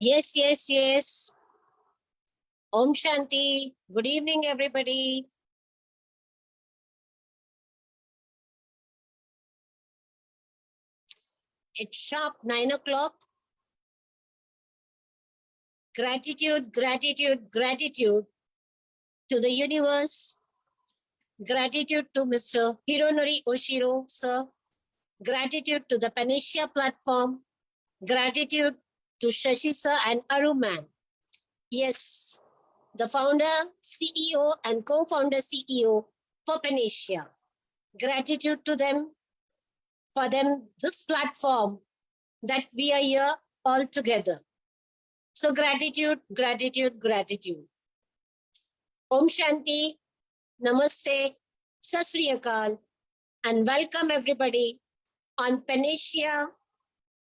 Yes, yes, yes. Om Shanti. Good evening, everybody. It's sharp 9 o'clock. Gratitude, gratitude, gratitude to the universe. Gratitude to Mr. Hironori Oshiro, sir. Gratitude to the Panacea platform. Gratitude to Shashi sir and Aru ma'am. Yes, the founder, CEO and co-founder CEO for Panacea. Gratitude to them, for them, this platform that we are here all together. So gratitude, gratitude, gratitude. Om Shanti, Namaste, Sat Sri Akal, and welcome everybody on Panacea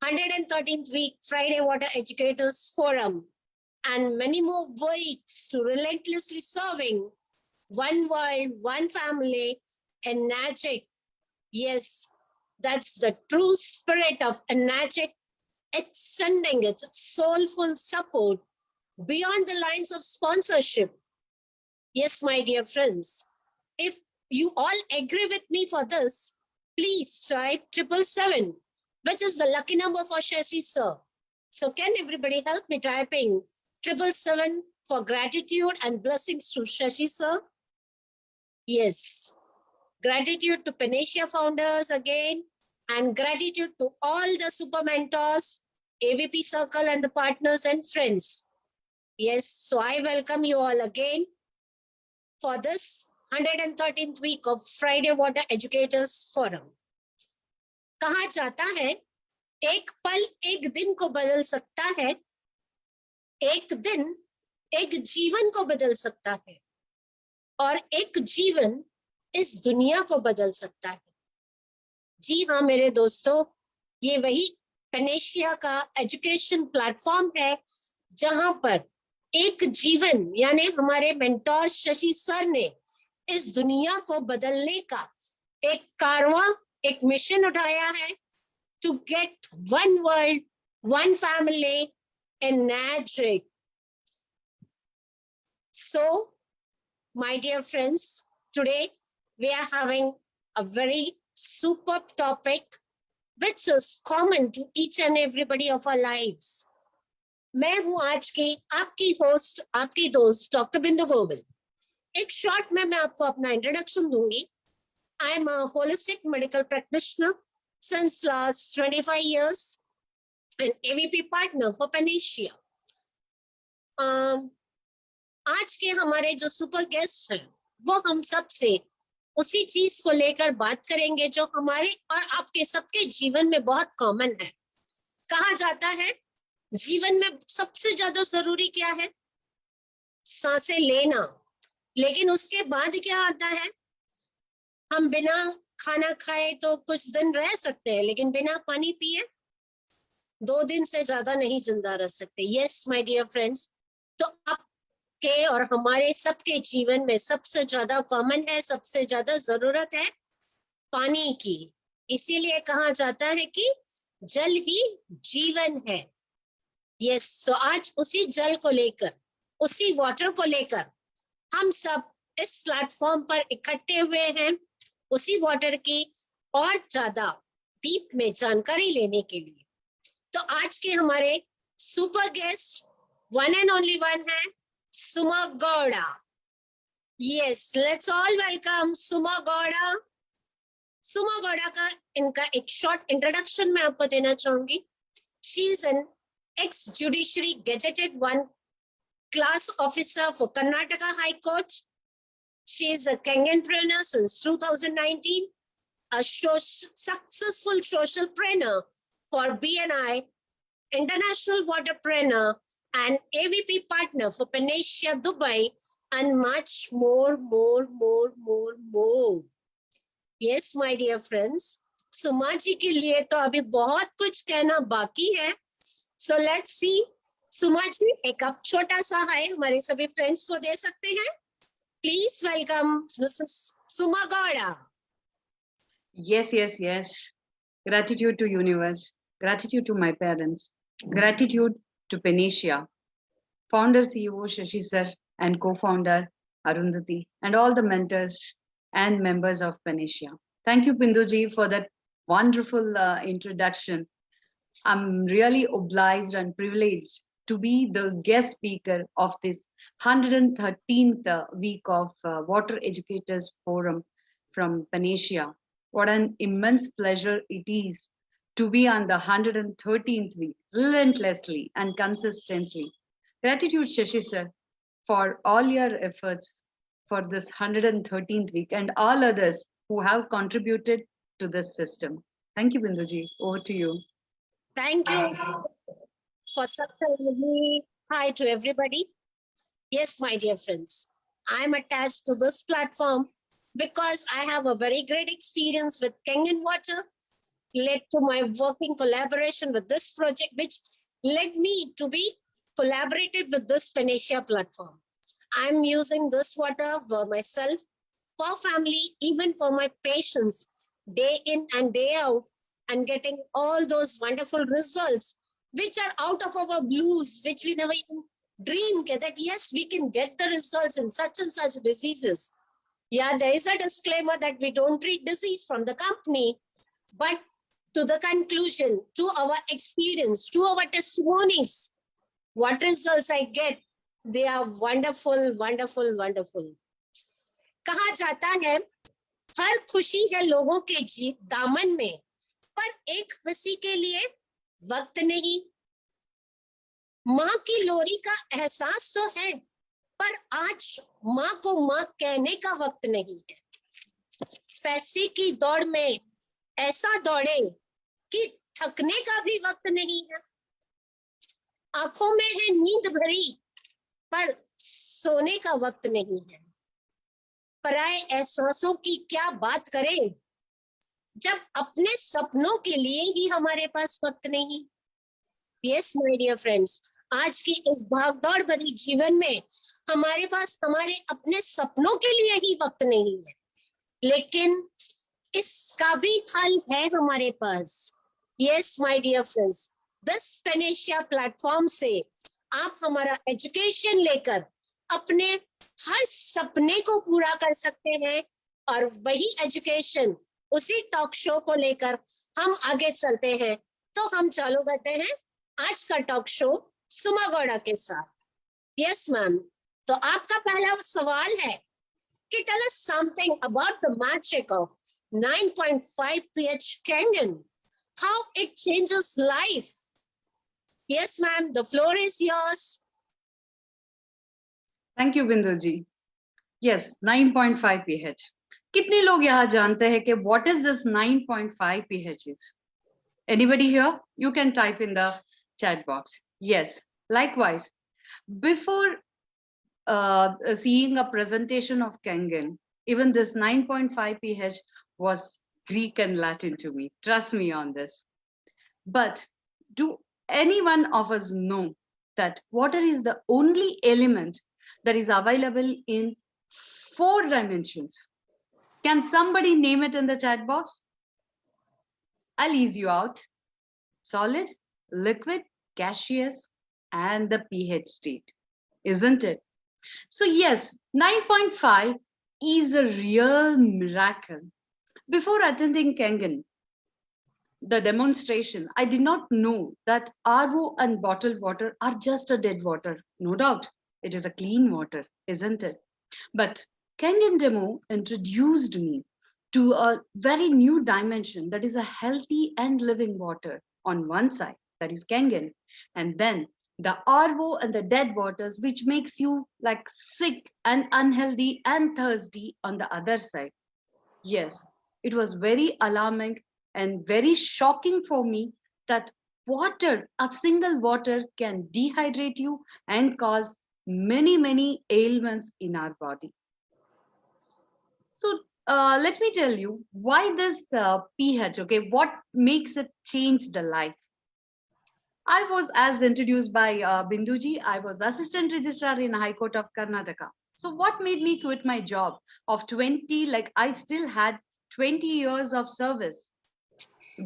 113th week Friday Water Educators Forum and many more weeks to relentlessly serving one world, one family, and magic. Yes, that's the true spirit of Enagic, extending its soulful support beyond the lines of sponsorship. Yes, my dear friends, if you all agree with me for this, please type 777, which is the lucky number for Shashi sir. So can everybody help me typing 777 for gratitude and blessings to Shashi sir? Yes. Gratitude to Panacea founders again, and gratitude to all the super mentors, AVP circle and the partners and friends. Yes, so I welcome you all again for this 113th week of Friday Water Educators Forum. कहा जाता है एक पल एक दिन को बदल सकता है, एक दिन एक जीवन को बदल सकता है, और एक जीवन इस दुनिया को बदल सकता है. जी हाँ मेरे दोस्तों, ये वही पेनेशिया का एजुकेशन प्लेटफॉर्म है जहां पर एक जीवन यानी हमारे मेंटोर शशि सर ने इस दुनिया को बदलने का एक कारवां, एक मिशन उठाया है to get one world, one family in magic. So my dear friends, today we are having a very superb topic which is common to each and everybody of our lives. मैं हूं आज की आपकी host, आपकी दोस्त doctor बिंदु गोविल. एक short में मैं आपको अपना इंट्रोडक्शन दूंगी. I am a holistic medical practitioner since last 25 years and AVP partner for Panacea. आज के हमारे जो सुपर गेस्ट हैं वो हम सबसे उसी चीज को लेकर बात करेंगे जो हमारे और आपके सबके जीवन में बहुत कॉमन है. कहा जाता है जीवन में सबसे ज्यादा जरूरी क्या है? सांसें लेना. लेकिन उसके बाद क्या आता है? हम बिना खाना खाए तो कुछ दिन रह सकते हैं, लेकिन बिना पानी पिए 2 दिन से ज्यादा नहीं जिंदा रह सकते. यस माय डियर फ्रेंड्स, तो आप के और हमारे सबके जीवन में सबसे ज्यादा कॉमन है, सबसे ज्यादा जरूरत है पानी की. इसीलिए कहा जाता है कि जल ही जीवन है. यस, तो आज उसी जल को लेकर, उसी वाटर को लेकर हम सब इस प्लेटफॉर्म पर इकट्ठे हुए हैं, उसी वाटर की और ज्यादा डीप में जानकारी लेने के लिए. तो आज के हमारे super guest one and only one है Suma Gowda. Yes, let's all welcome Suma Gowda. Suma Gowda का इनका एक शॉर्ट इंट्रोडक्शन मैं आपको देना चाहूंगी. She is an ex-judiciary gazetted one class officer for Karnataka High Court. She is a Kenyanpreneur since 2019, a successful socialpreneur for BNI, International Waterpreneur, and AVP partner for Panacea Dubai, and much more. Yes, my dear friends, सुमा जी के लिए तो अभी बहुत कुछ कहना बाकी है. So let's see. सुमा जी एक आप छोटा सा हाय हमारे सभी फ्रेंड्स को दे सकते हैं? Please welcome Mrs. Suma Gowda. Yes. Gratitude to universe. Gratitude to my parents. Gratitude to Panacea, founder CEO Shashi Sir and co-founder Arundhati, and all the mentors and members of Panacea. Thank you, Binduji, for that wonderful introduction. I'm really obliged and privileged to be the guest speaker of this 113th week of Water Educators Forum from Panacea. What an immense pleasure it is to be on the 113th week, relentlessly and consistently. Gratitude, Shashi sir, for all your efforts for this 113th week and all others who have contributed to this system. Thank you, Binduji. Over to you. Thank you for such a lovely hi to everybody. Yes, my dear friends, I'm attached to this platform because I have a very great experience with Kangen Water, led to my working collaboration with this project, which led me to be collaborated with this Panacea platform. I'm using this water for myself, for family, even for my patients, day in and day out, and getting all those wonderful results, which are out of our blues, which we never even dreamed that yes, we can get the results in such and such diseases. Yeah, there is a disclaimer that we don't treat disease from the company, but to the conclusion, to our experience, to our testimonies, what results I get, they are wonderful, wonderful, wonderful. कहा जाता है हर खुशी है लोगों के दामन में, पर एक खुशी के लिए वक्त नहीं। माँ की लोरी का एहसास तो है, पर आज माँ को माँ कहने का वक्त नहीं है। पैसे की दौड़ में ऐसा दौड़े कि थकने का भी वक्त नहीं है। आंखों में है नींद भरी, पर सोने का वक्त नहीं है। पराए एहसासों की क्या बात करें, जब अपने सपनों के लिए ही हमारे पास वक्त नहीं। यस माय डियर फ्रेंड्स, आज की इस भागदौड़ भरी जीवन में हमारे पास हमारे अपने सपनों के लिए ही वक्त नहीं है, लेकिन इसका भी हल है हमारे पास। Yes my dear friends, this panacea platform से आप हमारा एजुकेशन लेकर अपने हर सपने को पूरा कर सकते हैं, और वही एजुकेशन उसी टॉक शो को लेकर हम आगे चलते हैं। तो हम चालू करते हैं आज का टॉक शो सुमा गौड़ा के साथ। यस मैम, तो आपका पहला सवाल है कि tell us something about the magic of 9.5 pH Kangen, how it changes life. Yes ma'am, the floor is yours. Thank you, Binduji. Yes, 9.5 pH. कितने लोग यहाँ जानते हैं कि what is this 9.5 pH is? Anybody here? You can type in the chat box. Yes, likewise. Before seeing a presentation of Kangen, even this 9.5 pH was Greek and Latin to me. Trust me on this. But do any one of us know that water is the only element that is available in 4 dimensions? Can somebody name it in the chat box? I'll ease you out. Solid, liquid, gaseous, and the pH state, isn't it? So yes, 9.5 is a real miracle. Before attending Kangen, the demonstration, I did not know that RO and bottled water are just a dead water. No doubt, it is a clean water, isn't it? But Kangen demo introduced me to a very new dimension, that is a healthy and living water on one side, that is Kangen, and then the RO and the dead waters, which makes you like sick and unhealthy and thirsty on the other side. Yes, it was very alarming and very shocking for me that water, a single water, can dehydrate you and cause many ailments in our body. So let me tell you why this pH, okay, what makes it change the life. I was, as introduced by Binduji, I was assistant registrar in High Court of Karnataka. So what made me quit my job of 20, like I still had 20 years of service.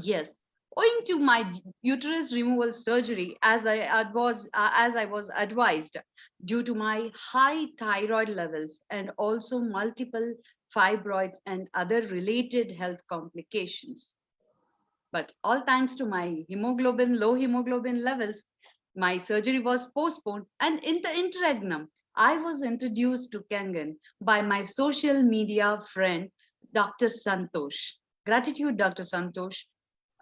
Yes, Owing to my uterus removal surgery, as I was advised, due to my high thyroid levels and also multiple fibroids and other related health complications. But all thanks to my low hemoglobin levels, my surgery was postponed. And in the interregnum, I was introduced to Kangen by my social media friend, Dr. Santosh. Gratitude, Dr. Santosh,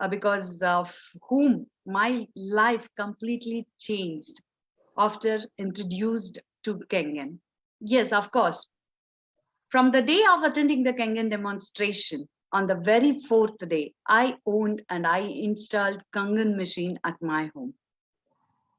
because of whom my life completely changed after introduced to Kangen. Yes, of course, from the day of attending the Kangen demonstration, on the very fourth day, I owned and I installed Kangen machine at my home.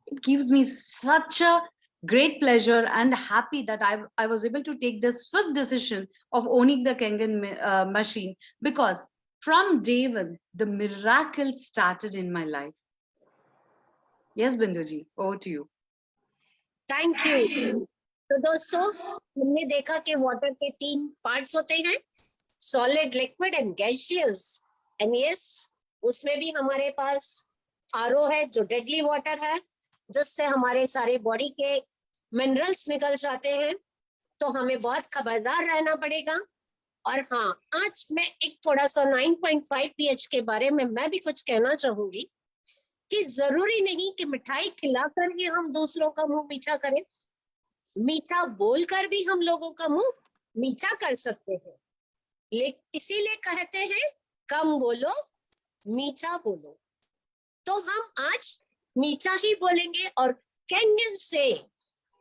It gives me such a great pleasure and happy that I was able to take this swift decision of owning the Kangen machine, because from day one, the miracle started in my life. Yes, Binduji, over to you. Thank you. तो दोस्तों, हमने देखा कि water के 3 parts होते हैं, solid, liquid and gaseous. And yes, उसमें भी हमारे पास आरओ है जो डेडली वाटर है, जिससे हमारे सारे बॉडी के मिनरल्स निकल जाते हैं। तो हमें बहुत खबरदार रहना पड़ेगा। और हाँ, आज मैं एक थोड़ा सा 9.5 पीएच के बारे में मैं भी कुछ कहना चाहूंगी कि जरूरी नहीं कि मिठाई खिलाकर ही हम दूसरों का मुंह मीठा करें, मीठा बोलकर भी हम लोगों का मुंह मीठा कर सकते हैं। लेकिन इसीलिए कहते हैं कम बोलो मीठा बोलो। तो हम आज मीठा ही बोलेंगे और कैंगन से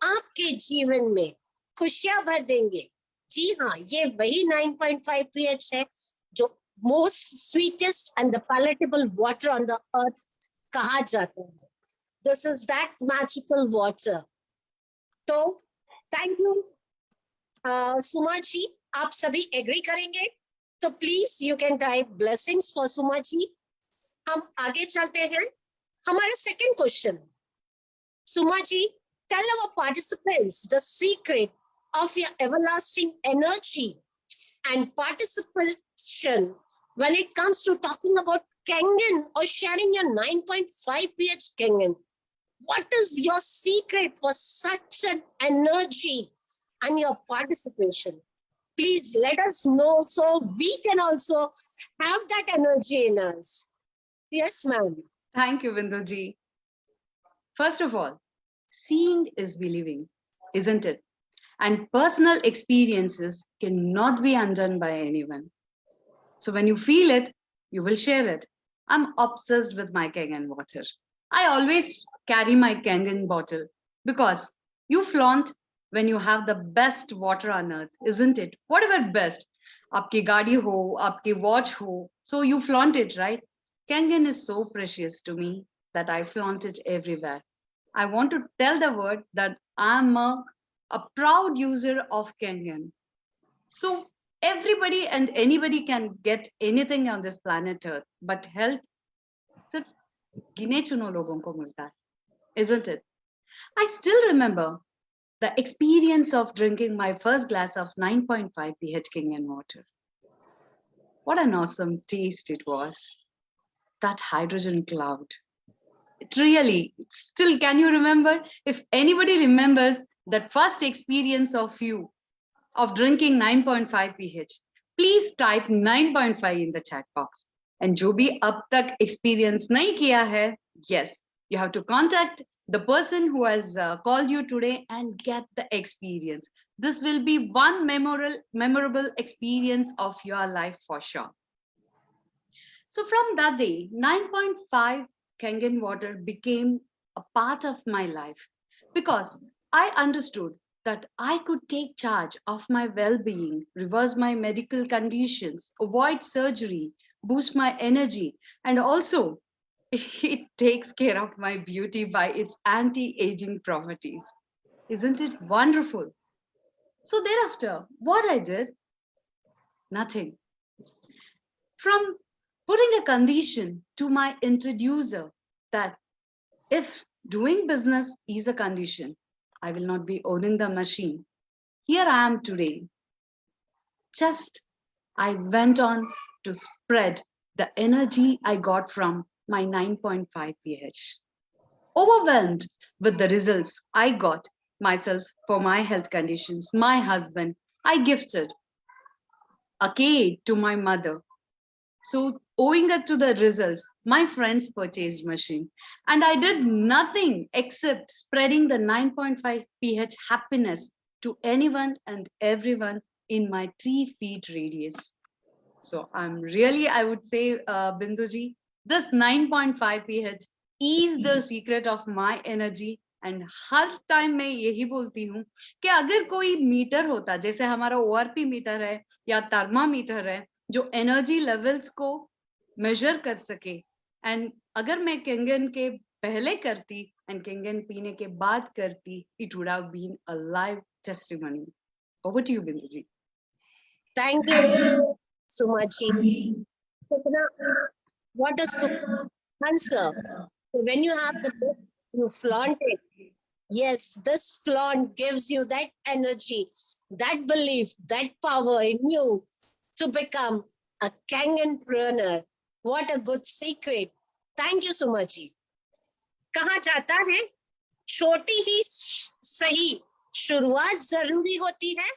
आपके जीवन में खुशियां भर देंगे। जी हाँ, ये वही 9.5 pH है जो most sweetest and the palatable water on the earth कहा जाता है। This is that magical water. तो थैंक यू सुमा जी, आप सभी एग्री करेंगे तो please you can type blessings for Suma ji. हम आगे चलते हैं। हमारा second question, Suma ji, tell our participants the secret of your everlasting energy and participation when it comes to talking about Kangen or sharing your 9.5 pH Kangen. What is your secret for such an energy and your participation? Please let us know so we can also have that energy in us. Yes, ma'am. Thank you, Binduji. First of all, seeing is believing, isn't it? And personal experiences cannot be undone by anyone. So when you feel it, you will share it. I'm obsessed with my Kangen water. I always carry my Kangen bottle because you flaunt when you have the best water on earth, isn't it? Whatever best. Aapki gaadi ho, aapki watch ho, so you flaunt it, right? Kangen is so precious to me that I flaunt it everywhere. I want to tell the world that I'm a proud user of Kangen. So everybody and anybody can get anything on this planet Earth, but health सिर्फ गिने चुनो लोगों को मिलता है, isn't it? I still remember the experience of drinking my first glass of 9.5 pH Kangen water. What an awesome taste it was. That hydrogen cloud. It really, still, can you remember? If anybody remembers that first experience of you of drinking 9.5 pH, please type 9.5 in the chat box. And जो भी अब तक experience नहीं किया है, yes, you have to contact the person who has called you today and get the experience. This will be one memorable experience of your life for sure. So from that day, 9.5 Kangen water became a part of my life because I understood that I could take charge of my well-being, reverse my medical conditions, avoid surgery, boost my energy, and also it takes care of my beauty by its anti-aging properties. Isn't it wonderful? So thereafter, what I did? Nothing. From putting a condition to my introducer that if doing business is a condition, I will not be owning the machine. Here I am today. Just I went on to spread the energy I got from my 9.5 pH. Overwhelmed with the results I got myself for my health conditions, my husband, I gifted a cake to my mother. So, owing it to the results, my friends purchased machine, and I did nothing except spreading the 9.5 pH happiness to anyone and everyone in my 3 feet radius. So, I'm really, I would say, Binduji, this 9.5 pH is the secret of my energy. And her time मैं यही बोलती हूँ कि अगर कोई metre होता, जैसे हमारा ओआरपी मीटर है या थर्मामीटर है, जो एनर्जी लेवल्स को मेजर कर सके, एंड अगर मैं केंगन के पहले करती एंड केंगन पीने के बाद करती, it would have been a live testimony. Over to you Bindu ji. Thank you, Sumaji. What a super answer. When you have the book, you flaunt it. Yes, this flaunt gives you that energy, that belief, that power in you to become a Kanganpreneur. What a good secret. Thank you, Sumaji. कहा जाता है छोटी ही सही शुरुआत जरूरी होती है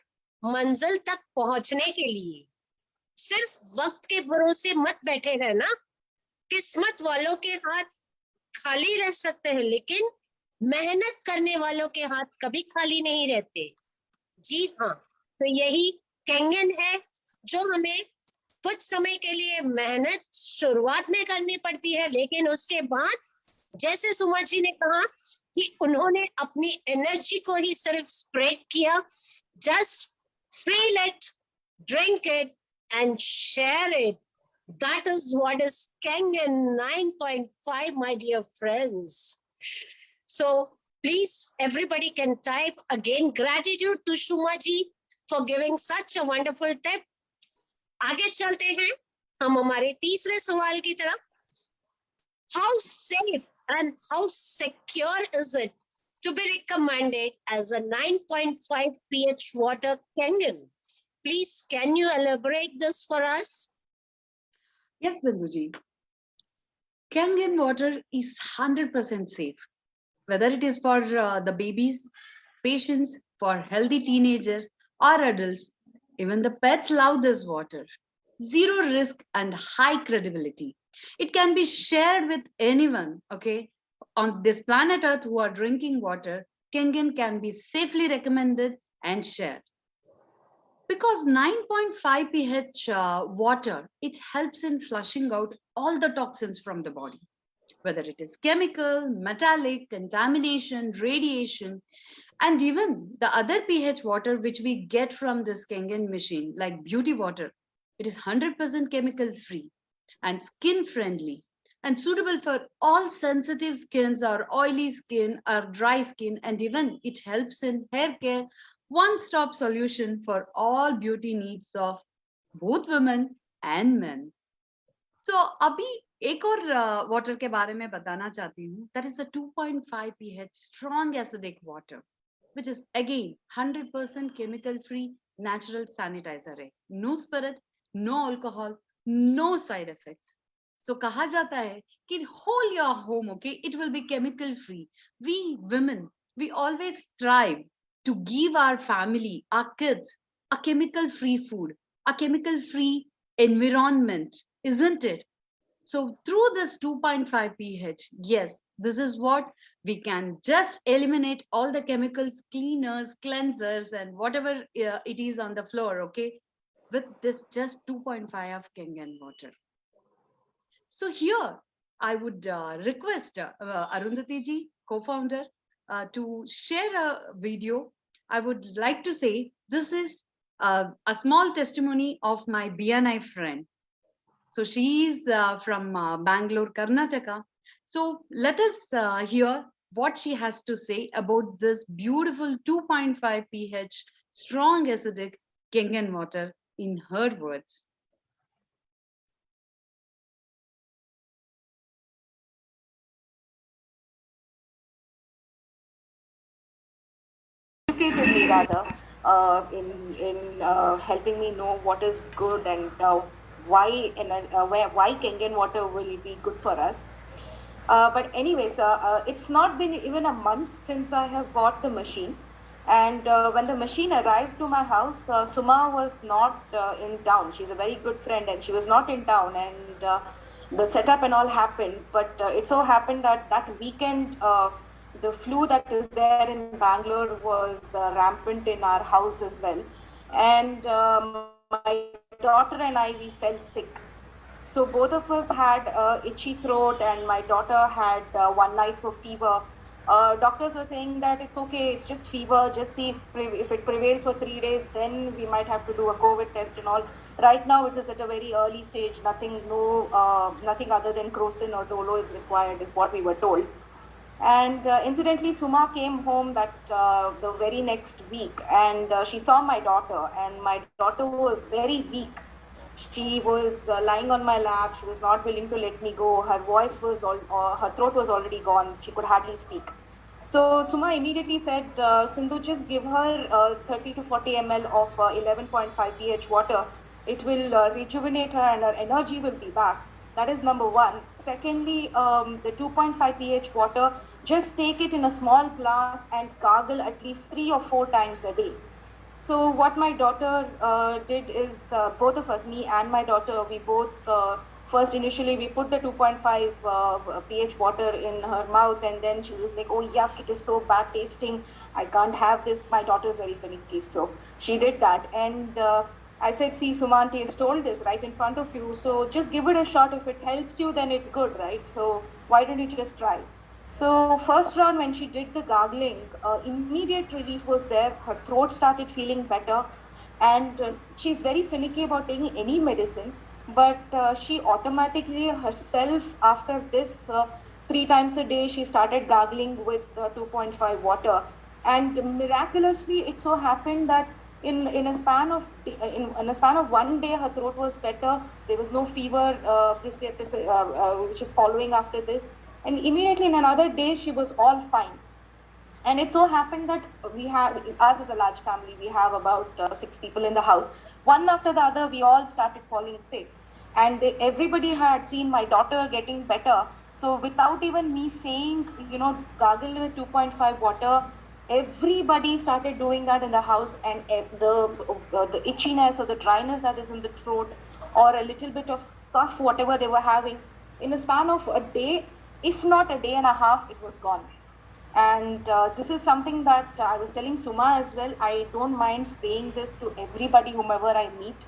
मंजिल तक पहुंचने के लिए. सिर्फ वक्त के भरोसे मत बैठे रहना. किस्मत वालों के हाथ खाली रह सकते हैं, लेकिन मेहनत करने वालों के हाथ कभी खाली नहीं रहते. जी हाँ, तो यही कैंगन है जो हमें कुछ समय के लिए मेहनत शुरुआत में करनी पड़ती है, लेकिन उसके बाद जैसे सुमा जी ने कहा कि उन्होंने अपनी एनर्जी को ही सिर्फ स्प्रेड किया. Just feel it, drink it and share it. That is what is Kangen 9.5, my dear friends. So please, everybody can type again. Gratitude to Shumaji for giving such a wonderful tip. आगे चलते हैं हम हमारे तीसरे सवाल की तरफ. How safe and how secure is it to be recommended as a 9.5 pH water Kangen? Please, can you elaborate this for us? Yes, Binduji. Kangen water is 100% safe, whether it is for the babies, patients, for healthy teenagers or adults. Even the pets love this water. Zero risk and high credibility. It can be shared with anyone, okay? On this planet Earth who are drinking water, Kangen can be safely recommended and shared. Because 9.5 pH water, it helps in flushing out all the toxins from the body, whether it is chemical, metallic, contamination, radiation, and even the other pH water which we get from this Kangen machine, like beauty water. It is 100% chemical free and skin friendly and suitable for all sensitive skins or oily skin or dry skin, and even it helps in hair care, one-stop solution for all beauty needs of both women and men. So अभी एक और water के बारे में बताना चाहती हूँ. That is the 2.5 pH strong acidic water, which is again 100% chemical free natural sanitizer है. No spirit, no alcohol, no side effects. So कहा जाता है कि whole your home, okay, it will be chemical free. We women, we always strive to give our family, our kids, a chemical free food, a chemical free environment, isn't it? So through this 2.5 pH, yes, this is what we can just eliminate all the chemicals, cleaners, cleansers, and whatever it is on the floor, okay, with this just 2.5 of Kangen water. So here, I would request Arundhati ji, co-founder, to share a video. I would like to say this is a small testimony of my BNI friend. So she is from Bangalore, Karnataka. So let us hear what she has to say about this beautiful 2.5 pH strong acidic Kangen water in her words. Educatedly rather in helping me know what is good and why Kangen water will be good for us. But anyways, it's not been even a month since I have bought the machine. And when the machine arrived to my house, Suma was not in town. She's a very good friend, and she was not in town. And the setup and all happened. But it so happened that that weekend, the flu that is there in Bangalore was rampant in our house as well. And my daughter and I, we fell sick. So both of us had itchy throat, and my daughter had 1 night of fever. Doctors were saying that it's okay, it's just fever. Just see if it prevails for 3 days, then we might have to do a COVID test and all. Right now, it is at a very early stage. Nothing other than crocin or dolo is required, is what we were told. And incidentally, Suma came home that the very next week, and she saw my daughter, and my daughter was very weak. She was lying on my lap. She was not willing to let me go. Her voice was her throat was already gone. She could hardly speak. So Suma immediately said, Sindhu, just give her 30 to 40 ml of 11.5 pH water. It will rejuvenate her and her energy will be back. That is number one. Secondly, the 2.5 pH water, just take it in a small glass and gargle at least 3 or 4 times a day. So what my daughter did is, both of us, me and my daughter, we both first initially we put the 2.5 pH water in her mouth, and then she was like, "Oh yuck, it is so bad tasting. I can't have this." My daughter is very finicky, so she did that, and I said, "See, Sumanti has told this right in front of you, so just give it a shot. If it helps you, then it's good, right? So why don't you just try?" So first round when she did the gargling, immediate relief was there. Her throat started feeling better, and she's very finicky about taking any medicine. But she automatically herself, after this, 3 times a day, she started gargling with 2.5 water, and miraculously, it so happened that in a span of 1 day, her throat was better. There was no fever, which is following after this, and immediately in another day she was all fine. And it so happened that we have, us as a large family, we have about 6 people in the house. One after the other, we all started falling sick, and everybody had seen my daughter getting better. So without even me saying, gargle with 2.5 water, everybody started doing that in the house, and the itchiness or the dryness that is in the throat, or a little bit of cough, whatever they were having, in a span of a day, if not a day and a half, it was gone. And this is something that I was telling Suma as well. I don't mind saying this to everybody, whomever I meet,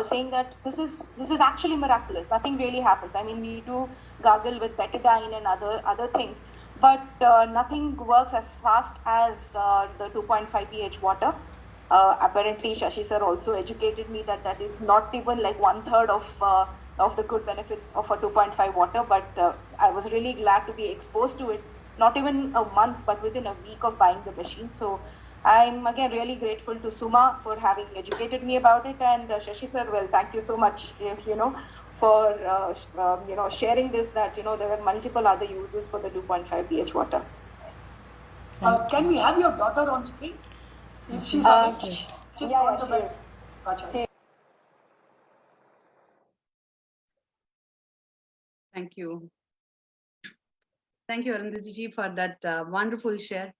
saying that this is actually miraculous. Nothing really happens. I mean, we do gargle with betadine and other things, but nothing works as fast as the 2.5 pH water. Apparently, Shashi sir also educated me that that is not even like 1/3 of the good benefits of a 2.5 water. But I was really glad to be exposed to it, not even a month, but within a week of buying the machine. So I'm again really grateful to Suma for having educated me about it, and Shashi sir, well, thank you so much, for sharing this, that there are multiple other uses for the 2.5 pH water. Can we have your daughter on screen? If she's she's gone to bed. Gotcha. Thank you. Thank you, Arundhati, for that wonderful share.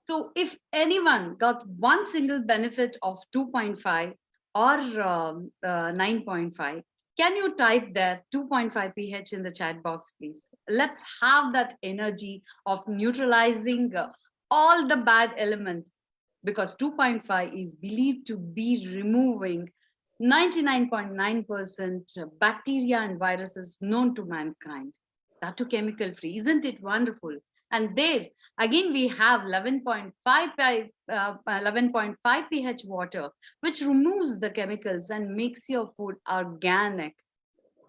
So if anyone got one single benefit of 2.5 or 9.5, can you type there 2.5 pH in the chat box, please? Let's have that energy of neutralizing all the bad elements, because 2.5 is believed to be removing 99.9% bacteria and viruses known to mankind. That too chemical free. Isn't it wonderful? And there again, we have 11.5 pH water, which removes the chemicals and makes your food organic.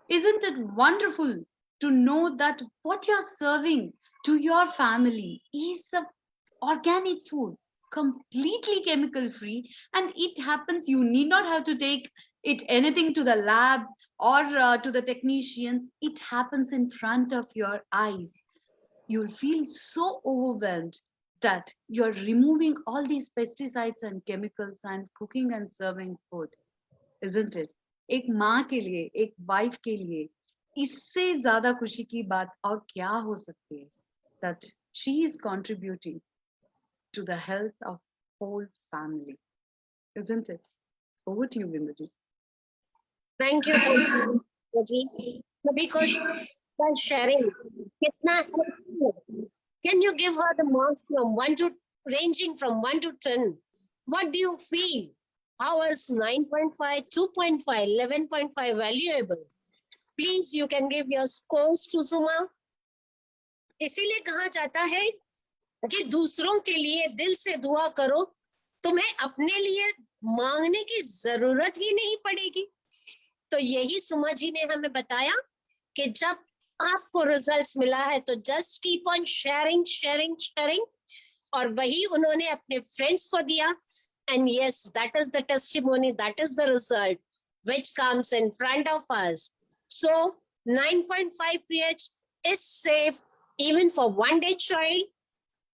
Isn't it wonderful to know that what you're serving to your family is organic food, completely chemical free, and it happens, you need not have to take it anything to the lab or to the technicians. It happens in front of your eyes. You'll feel so overwhelmed that you're removing all these pesticides and chemicals and cooking and serving food, isn't it? एक माँ के लिए, एक wife के लिए इससे ज्यादा खुशी की बात और क्या हो सकती है? That she is contributing to the health of whole family, isn't it? Over to you, Vindaji. Thank you, Raji. Because by sharing, kitna helpful. Can you give her the marks from 1 to ranging from 1 to 10? What do you feel? How is 9.5, 2.5, 11.5 valuable? Please, you can give your scores to Suma. इसीलिए कहा जाता है कि दूसरों के लिए दिल से दुआ करो, तुम्हें अपने लिए मांगने की जरूरत ही नहीं पड़ेगी. तो यही सुमा जी ने हमें बताया कि जब आपको रिजल्ट्स मिला है तो just keep on sharing sharing sharing, और वही उन्होंने अपने फ्रेंड्स को दिया. And yes, that is the testimony, that is the result which comes in front of us. So 9.5 pH is safe even for one day child,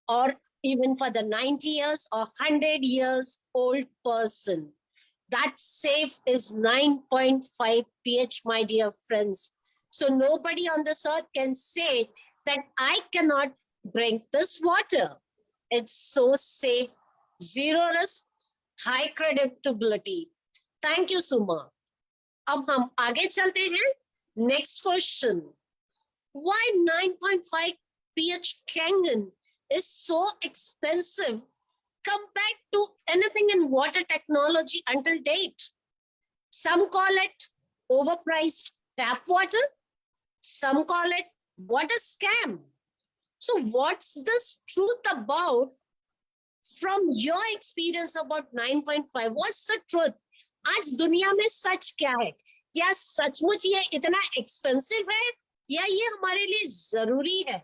or even for the 90 years or 100 years old person. That safe is 9.5 pH, my dear friends. So nobody on this earth can say that I cannot drink this water. It's so safe, zero risk, high credibility. Thank you, Suma. अब हम आगे चलते हैं. Next question. Why 9.5 pH Kangen is so expensive compared to anything in water technology until date? Some call it overpriced tap water. Some call it water scam. So what's this truth about? From your experience about 9.5, what's the truth? आज दुनिया में सच क्या है? क्या सचमुच ये इतना expensive है या ये हमारे लिए जरूरी है?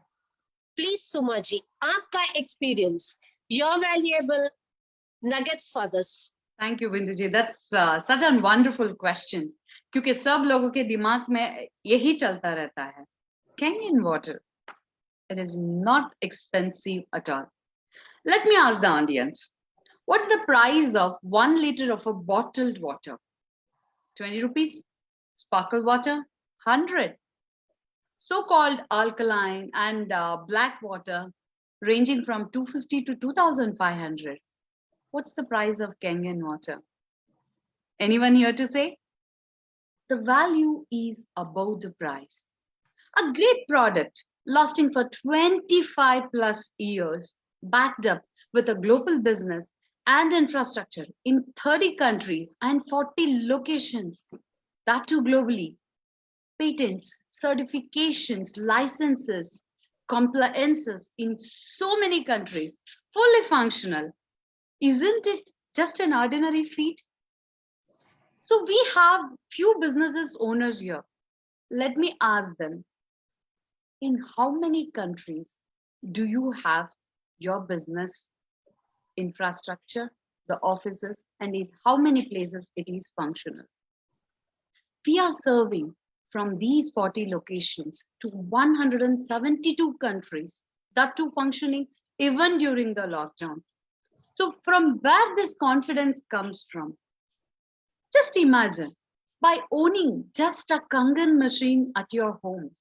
प्लीज सुमा जी, आपका experience, your valuable nuggets for this. Thank you, Vindaji. That's such a wonderful question. क्योंकि सब लोगों के दिमाग में यही चलता रहता है. Kangen water, it is not expensive at all. Let me ask the audience, what's the price of 1 liter of a bottled water? 20 rupees. Sparkle water, 100. So-called alkaline and black water ranging from 250 to 2,500. What's the price of Kangen water? Anyone here to say? The value is above the price. A great product lasting for 25 plus years, backed up with a global business and infrastructure in 30 countries and 40 locations, that too globally. Patents, certifications, licenses, compliances in so many countries, fully functional. Isn't it just an ordinary feat? So we have few businesses owners here. Let me ask them, in how many countries do you have your business infrastructure, the offices, and in how many places it is functional? We are serving from these 40 locations to 172 countries, that too functioning even during the lockdown. So from where this confidence comes from? Just imagine, by owning just a Kangen machine at your home,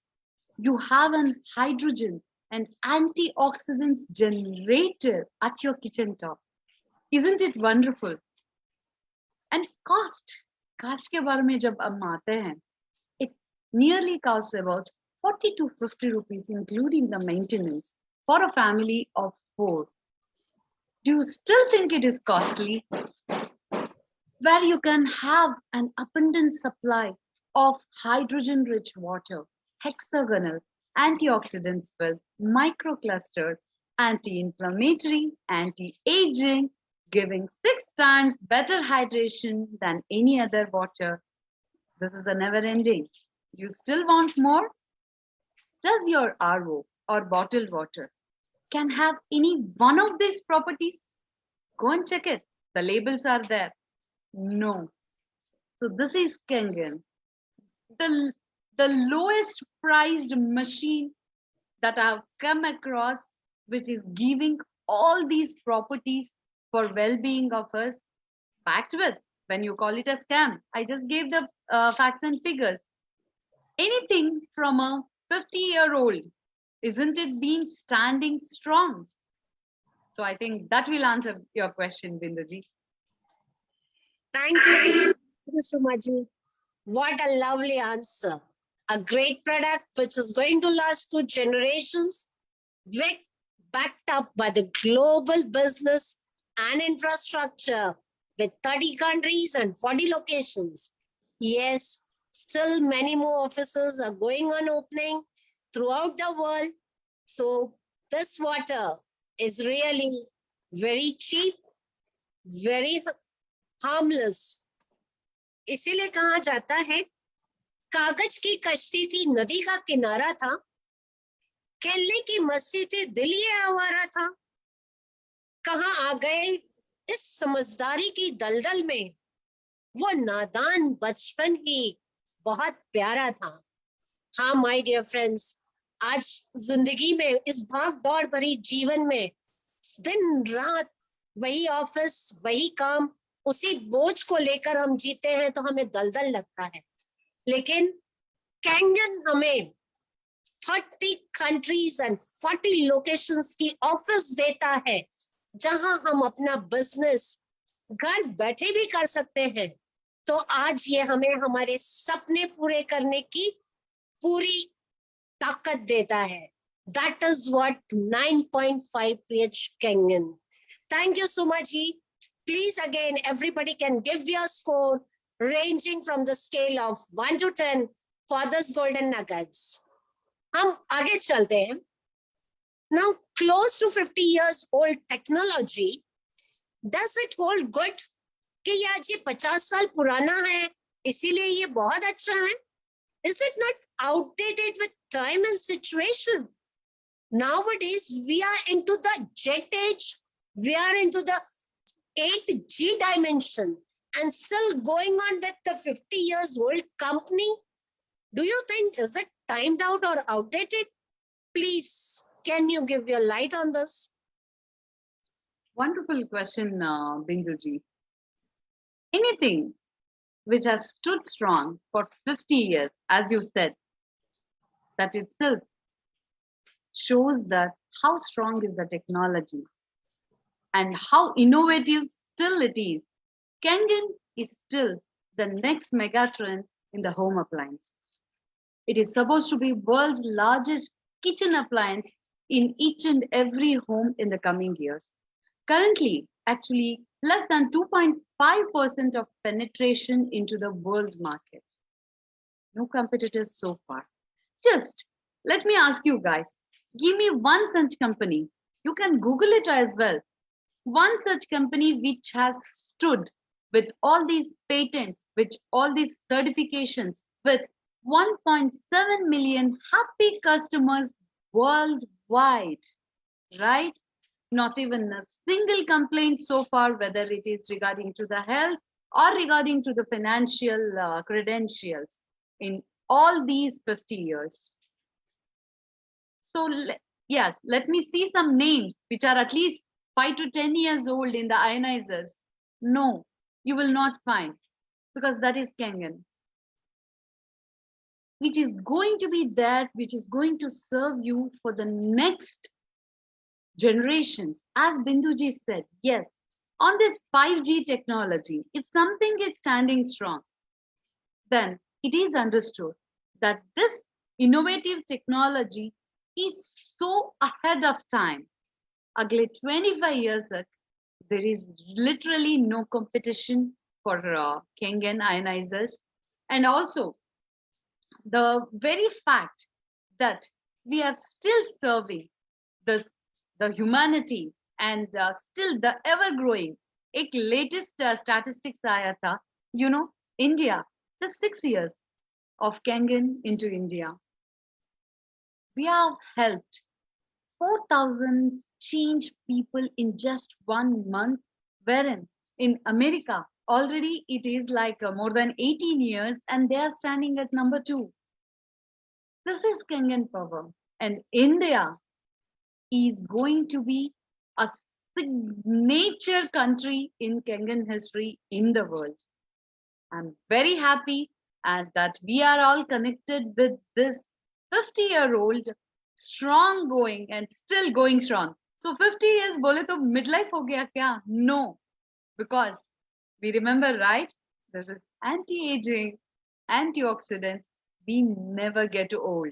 you have an hydrogen and antioxidants generator at your kitchen top. Isn't it wonderful? And cost के बारे में जब हम आते हैं, it nearly costs about 40 to 50 rupees, including the maintenance for a family of 4. Do you still think it is costly? Where you can have an abundant supply of hydrogen-rich water, hexagonal, antioxidants filled, microclustered, anti-inflammatory, anti-aging, giving 6 times better hydration than any other water. This is a never-ending. You still want more? Does your RO or bottled water can have any one of these properties? Go and check it. The labels are there. No. So this is Kangen, the lowest priced machine that I've come across, which is giving all these properties for well-being of us, backed with, when you call it a scam. I just gave the facts and figures. anything from a 50-year-old, isn't it been standing strong? So I think that will answer your question, Binduji. Thank you, Sumaji. What a lovely answer. A great product which is going to last through generations, with, backed up by the global business and infrastructure with 30 countries and 40 locations. Yes, still many more offices are going on opening throughout the world. So this water is really very cheap, very harmless. इसीलिए कहा जाता है कागज की कश्ती थी, नदी का किनारा था, खेलने की मस्ती थी, दिल ये आवारा था, कहाँ आ गए इस समझदारी की दलदल में, वो नादान बचपन ही बहुत प्यारा था. हाँ माय डियर फ्रेंड्स, आज जिंदगी में इस भाग दौड़ भरी जीवन में दिन रात वही ऑफिस, वही काम, उसी बोझ को लेकर हम जीते हैं तो हमें दलदल लगता है. लेकिन कैंगन हमें 30 कंट्रीज एंड 40 लोकेशंस की ऑफिस देता है, जहां हम अपना बिजनेस घर बैठे भी कर सकते हैं. तो आज ये हमें हमारे सपने पूरे करने की पूरी ताकत देता है. That is what 9.5 pH Kangen. Thank you, Sumaji. Please again, everybody can give your score ranging from the scale of 1 to 10 for this golden nuggets. हम आगे चलते हैं. Now, close to 50 years old technology, does it hold good? कि ये आज ये 50 साल पुराना है, इसीलिए ये बहुत अच्छा है? Is it not outdated with time and situation? Nowadays, we are into the jet age, we are into the 8G dimension, and still going on with the 50 years old company. Do you think, is it timed out or outdated? Please, can you give your light on this? Wonderful question, Binduji. Anything which has stood strong for 50 years, as you said, that itself shows that how strong is the technology and how innovative still it is. Kangen is still the next megatrend in the home appliance. It is supposed to be world's largest kitchen appliance in each and every home in the coming years. Currently, actually, less than 2.5% of penetration into the world market. No competitors so far. Just let me ask you guys, give me one such company. You can Google it as well. One such company which has stood with all these patents, with all these certifications, with 1.7 million happy customers worldwide, right? Not even a single complaint so far, whether it is regarding to the health or regarding to the financial credentials in all these 50 years. So yes, let me see some names which are at least 5 to 10 years old in the ionizers. No, you will not find, because that is Kangen, which is going to be that which is going to serve you for the next generations. As Binduji said, yes, on this 5G technology, if something is standing strong, then it is understood that this innovative technology is so ahead of time. Agle 25 years तक, there is literally no competition for Kangen ionizers. And also, the very fact that we are still serving the humanity and still the ever-growing. एक latest statistics आया था, you know, India, just 6 years of Kangen into India. We have helped 4,000 change people in just 1 month, wherein in America, already it is like more than 18 years and they are standing at number 2. This is Kangen power. And India is going to be a signature country in Kangen history in the world. I'm very happy and that we are all connected with this 50-year-old strong going and still going strong. So 50 years bole to midlife ho gaya kya? No, because we remember, right? This is anti-aging, antioxidants. We never get old.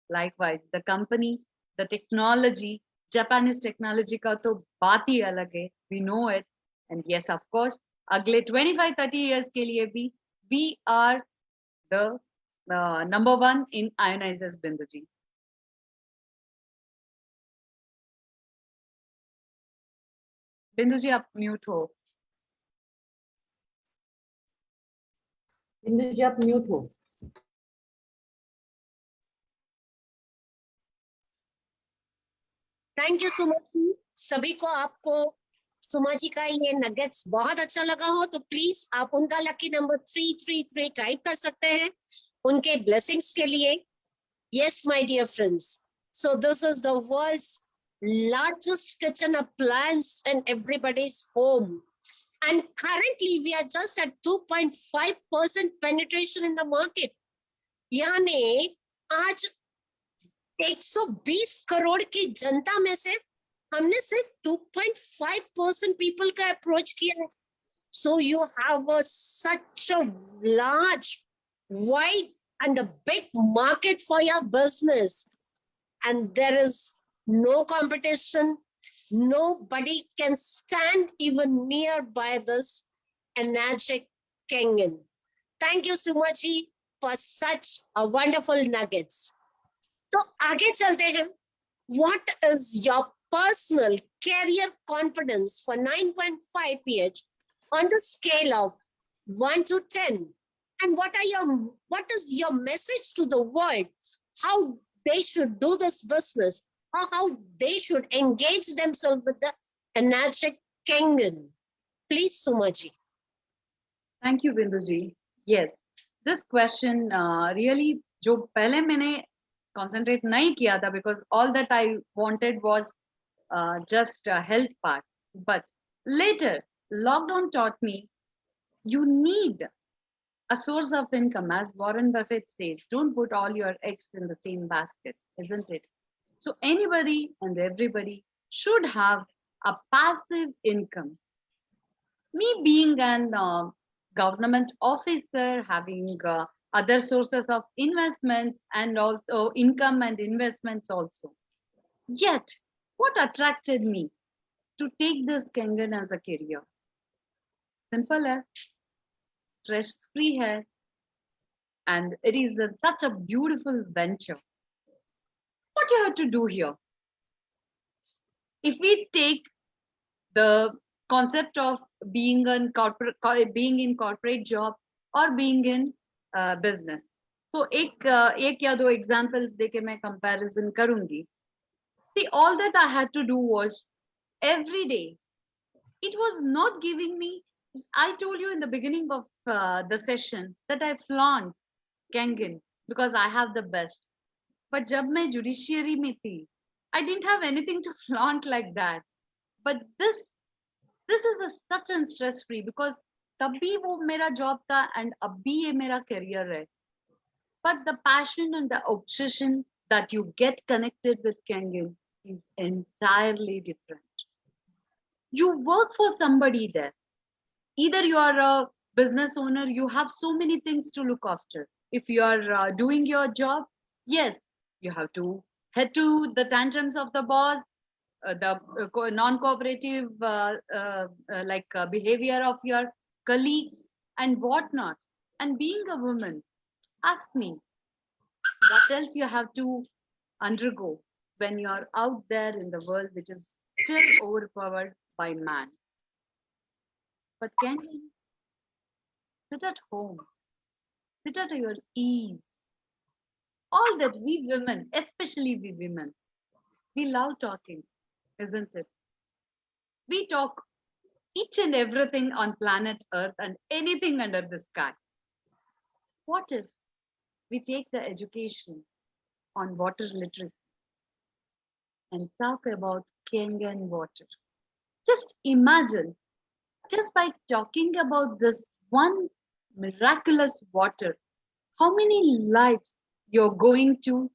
Likewise, the company, the technology, Japanese technology का तो बात ही अलग है. We know it. And yes, of course, अगले 25-30 years के लिए भी we are the number one in ionizers, Binduji. बिंदु जी आप म्यूट हो. बिंदु जी आप म्यूट हो. थैंक यू सुमा जी. सभी को आपको सुमा जी का ये नगेट्स बहुत अच्छा लगा हो तो प्लीज आप उनका लकी नंबर 333 टाइप कर सकते हैं उनके ब्लेसिंग्स के लिए. Yes, my dear friends. So this is the world's largest kitchen appliance in everybody's home. And currently we are just at 2.5% penetration in the market. यानी आज 120 करोड़ की जनता में से हमने सिर्फ 2.5% people का अप्रोच किया है. So you have such a large, wide and a big market for your business. And there is no competition. Nobody can stand even nearby this energetic Kenyan. Thank you, Sumaji, for such a wonderful nuggets. तो आगे चलते हैं. What is your personal career confidence for 9.5 pH on the scale of 1 to 10? And what is your message to the world? How they should do this business, or how they should engage themselves with the energetic Kenyan? Please, Sumaji. Thank you, Binduji. Yes, this question really जो पहले मैंने concentrate नहीं किया था because all that I wanted was just a health part. But later, lockdown taught me you need a source of income. As Warren Buffett says, don't put all your eggs in the same basket, isn't it? So anybody and everybody should have a passive income. Me being an government officer, having other sources of investments and also income and investments also. Yet, what attracted me to take this Kenyan as a career? Simple hai, stress-free hai, and it is such a beautiful venture. What you have to do here? If we take the concept of being in corporate job or being in business, so एक या दो examples देके मैं comparison करूंगी. See, all that I had to do was every day. It was not giving me. I told you in the beginning of the session that I flaunt Kenyan because I have the best. But जब मैं judiciary में थी, I didn't have anything to flaunt like that. But this is such a stress free because तब भी वो मेरा job था and अभी ये मेरा career है. But the passion and the obsession that you get connected with Kenyan is entirely different. You work for somebody there. Either you are a business owner, you have so many things to look after. If you are doing your job, yes, you have to head to the tantrums of the boss, the non-cooperative behavior of your colleagues and whatnot. And being a woman, ask me, what else you have to undergo when you're out there in the world, which is still overpowered by man? But can you sit at home, sit at your ease? All that we women, especially we women, we love talking, isn't it? We talk each and everything on planet Earth and anything under the sky. What if we take the education on water literacy and talk about Kenyan water? Just imagine, just by talking about this one miraculous water, how many lives you're going to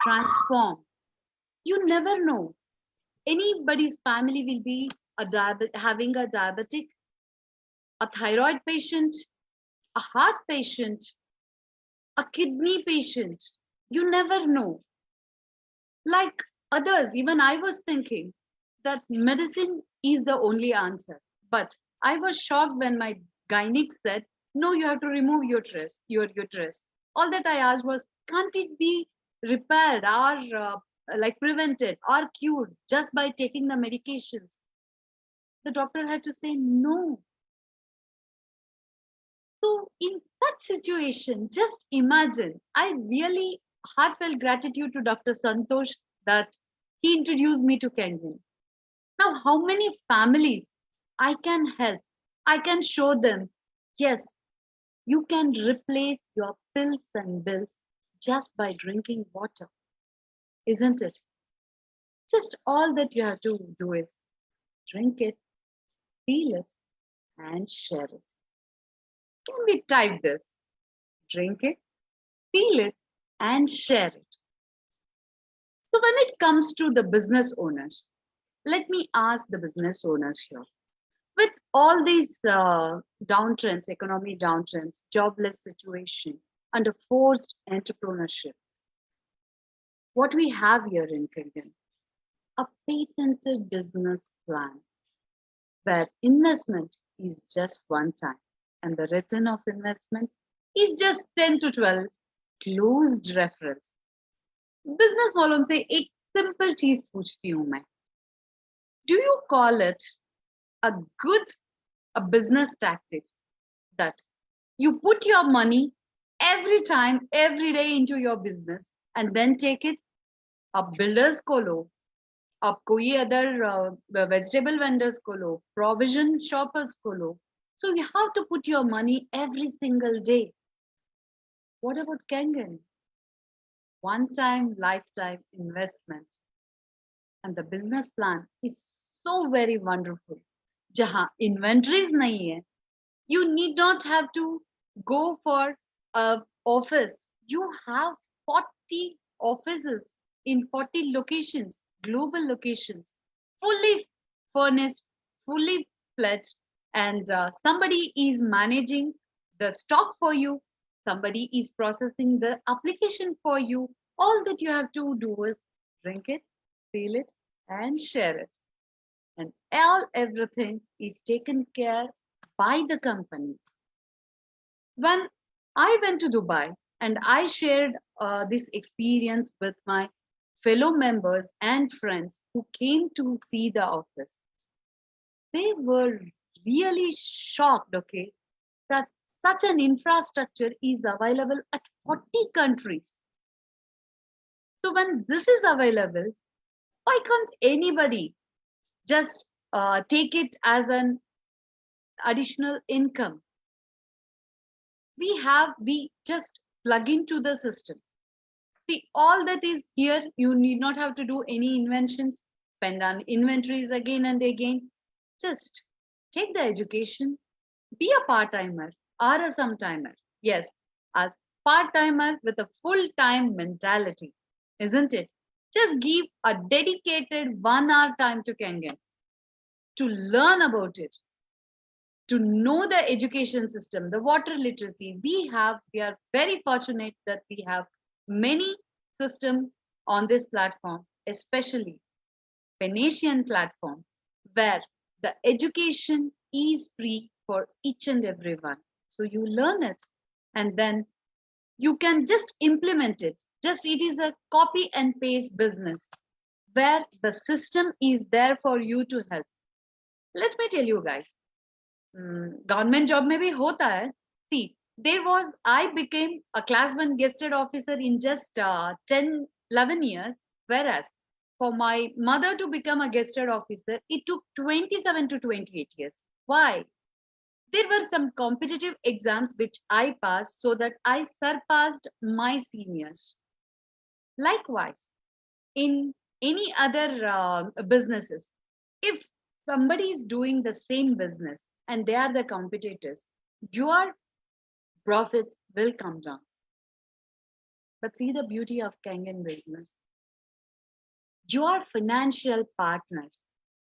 transform. You never know. Anybody's family will be having a diabetic, a thyroid patient, a heart patient, a kidney patient. You never know. Like others, even I was thinking that medicine is the only answer. But I was shocked when my gynec said, no, you have to remove your uterus. All that I asked was, can't it be repaired or like prevented or cured just by taking the medications? The doctor had to say no. So in such situation, just imagine, I really heartfelt gratitude to Dr. Santosh that he introduced me to Kenyan. Now, how many families I can help? I can show them, yes, you can replace your pills and bills just by drinking water, isn't it? Just all that you have to do is drink it, feel it, and share it. Can we type this? Drink it, feel it, and share it. So when it comes to the business owners, let me ask the business owners here. With all these downtrends, economic downtrends, jobless situation, and a forced entrepreneurship, what we have here in Kenyan, a patented business plan where investment is just one time and the return of investment is just 10 to 12 closed reference. Business वालों से एक simple चीज पूछती हूं मैं, do you call it a good a business tactics that you put your money every time every day into your business and then take it? आप builders को लो, आप कोई other vegetable vendors को लो, provision shoppers को लो, so you have to put your money every single day. What about Kangan? One time lifetime investment, and the business plan is so very wonderful. Jahan inventories nahi hai, you need not have to go for a office. You have 40 offices in 40 locations, global locations, fully furnished, fully fledged, and somebody is managing the stock for you. Somebody is processing the application for you. All that you have to do is drink it, feel it, and share it. And everything is taken care by the company. When I went to Dubai and I shared this experience with my fellow members and friends who came to see the office, they were really shocked, okay, that such an infrastructure is available at 40 countries. So when this is available, why can't anybody just take it as an additional income? We just plug into the system. See, all that is here, you need not have to do any inventions, spend on inventories again and again. Just take the education, be a part-timer or a some-timer. Yes, a part-timer with a full-time mentality, isn't it? Just give a dedicated 1 hour time to Kangan to learn about it, to know the education system, the water literacy. We are very fortunate that we have many systems on this platform, especially Venetian platform, where the education is free for each and everyone. So you learn it and then you can just implement it. Just it is a copy and paste business where the system is there for you to help. Let me tell you guys, government job में भी होता है. See, I became a class 1 gazetted officer in just 10, 11 years, whereas for my mother to become a gazetted officer, it took 27 to 28 years. Why? There were some competitive exams which I passed so that I surpassed my seniors. Likewise, in any other businesses, if somebody is doing the same business and they are the competitors, your profits will come down. But see the beauty of Kangen business. Your financial partners,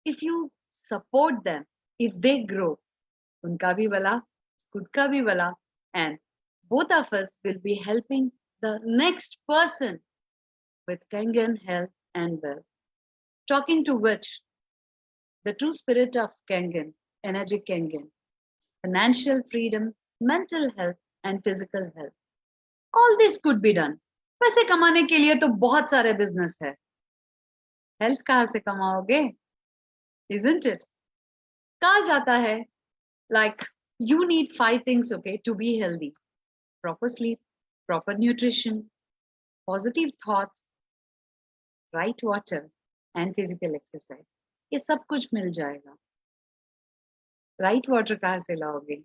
if you support them, if they grow, unka bhi bhala, khud ka bhi bhala, and both of us will be helping the next person with Kangen health and wealth. Talking to which, the true spirit of Kangen, energy Kangen, financial freedom, mental health, and physical health. All this could be done. पैसे कमाने के लिए तो बहुत सारे business है. Health कहाँ से कमाओगे? Isn't it? कहा जाता है, like you need 5 things, okay, to be healthy. Proper sleep, proper nutrition, positive thoughts, right water, and physical exercise. ये सब कुछ मिल जाएगा. Right water कहाँ से लाओगे?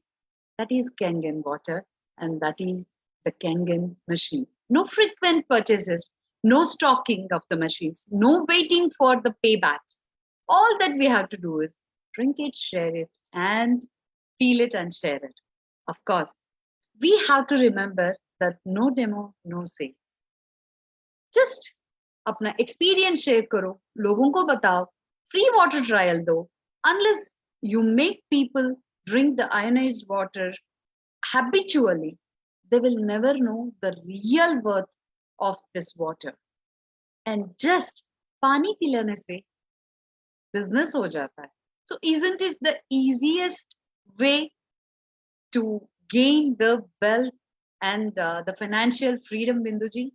That is Kangen water, and that is the Kangen machine. No frequent purchases, no stocking of the machines, no waiting for the paybacks. All that we have to do is drink it, share it, and feel it and share it. Of course, we have to remember that no demo, no sale. Just अपना experience share करो, लोगों को बताओ, free water trial दो. Unless you make people drink the ionized water habitually, they will never know the real worth of this water. And just पानी पिलाने से business हो जाता है. So isn't it the easiest way to gain the wealth and the financial freedom, Binduji?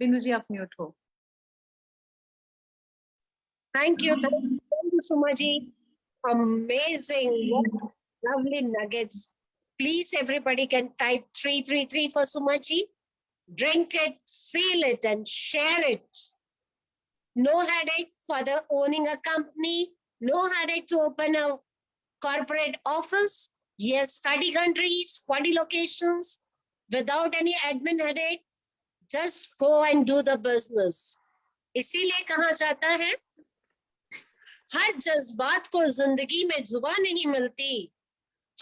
Binduji, आप mute हो. Thank you, Sumaji. Amazing, what lovely nuggets. Please, everybody can type 333 for Sumaji. Drink it, feel it, and share it. No headache for the owning a company. No headache to open a corporate office. Yes, study countries, 40 locations, without any admin headache. Just go and do the business. इसीलिए कहा जाता है, हर जज्बात को जिंदगी में जुबान नहीं मिलती,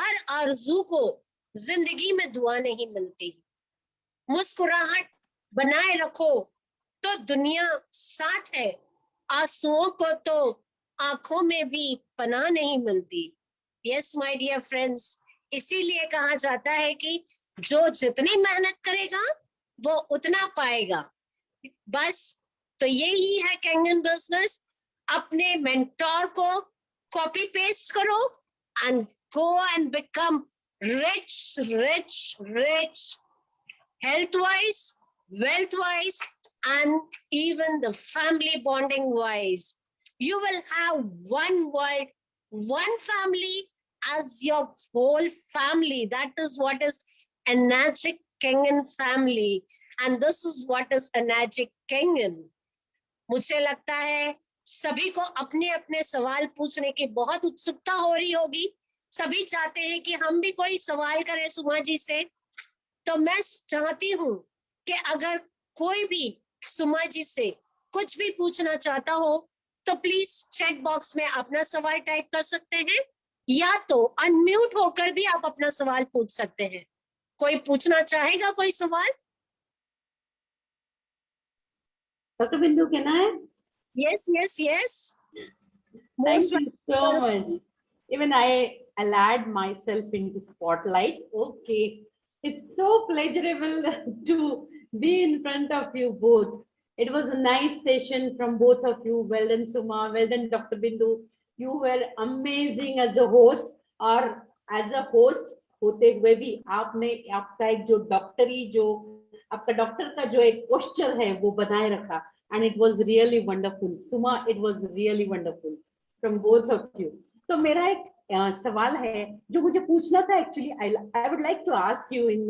हर आरज़ू को जिंदगी में दुआ नहीं मिलती. मुस्कुराहट बनाए रखो तो दुनिया साथ है, आंसुओं को तो आंखों में भी पनाह नहीं मिलती. यस माय डियर फ्रेंड्स, इसीलिए कहा जाता है कि जो जितनी मेहनत करेगा वो उतना पाएगा. बस तो यही है कैंगन बिजनेस. अपने मेंटोर को कॉपी पेस्ट करो and go and become rich, rich, rich, health-wise, wealth-wise, and even the family bonding-wise. You will have one world, one family as your whole family. That is what is Anagic Kengan family. And this is what is Anagic Kengan. मुझे लगता है सभी को अपने अपने सवाल पूछने की बहुत उत्सुकता हो रही होगी. सभी चाहते हैं कि हम भी कोई सवाल करें सुमा जी से. तो मैं चाहती हूँ कि अगर कोई भी सुमा जी से कुछ भी पूछना चाहता हो तो प्लीज चैट बॉक्स में अपना सवाल टाइप कर सकते हैं, या तो अनम्यूट होकर भी आप अपना सवाल पूछ सकते हैं. कोई पूछना चाहेगा कोई सवाल? Dr. Bindu, can I? Yes, yes, yes. Thank you so much. Even I'll add myself into spotlight. Okay. It's so pleasurable to be in front of you both. It was a nice session from both of you. Well done, Suma. Well done, Dr. Bindu. You were amazing as a host, or as a host होते हुए भी आपने आपका एक जो डॉक्टरी जो आपका डॉक्टर का जो एक पोस्चर है वो बनाए रखा. And it was really wonderful. Suma, it was really wonderful from both of you. तो मेरा एक सवाल है जो मुझे पूछना था. Actually, I would like to ask you in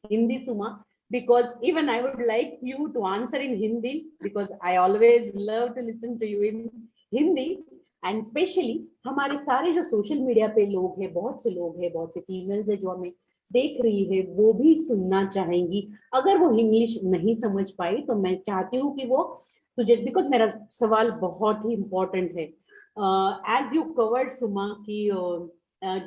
Hindi, Suma, because even I would like you to answer in Hindi, because I always love to listen to you in Hindi. And especially हमारे सारे जो social media पे लोग हैं, बहुत से लोग हैं, बहुत से फीमेल्स है जो हमें देख रही है, वो भी सुनना चाहेंगी. अगर वो इंग्लिश नहीं समझ पाई तो मैं चाहती हूँ कि वो तुझे, बिकॉज मेरा सवाल बहुत ही इम्पोर्टेंट है. एज यू कवर्ड सुमा की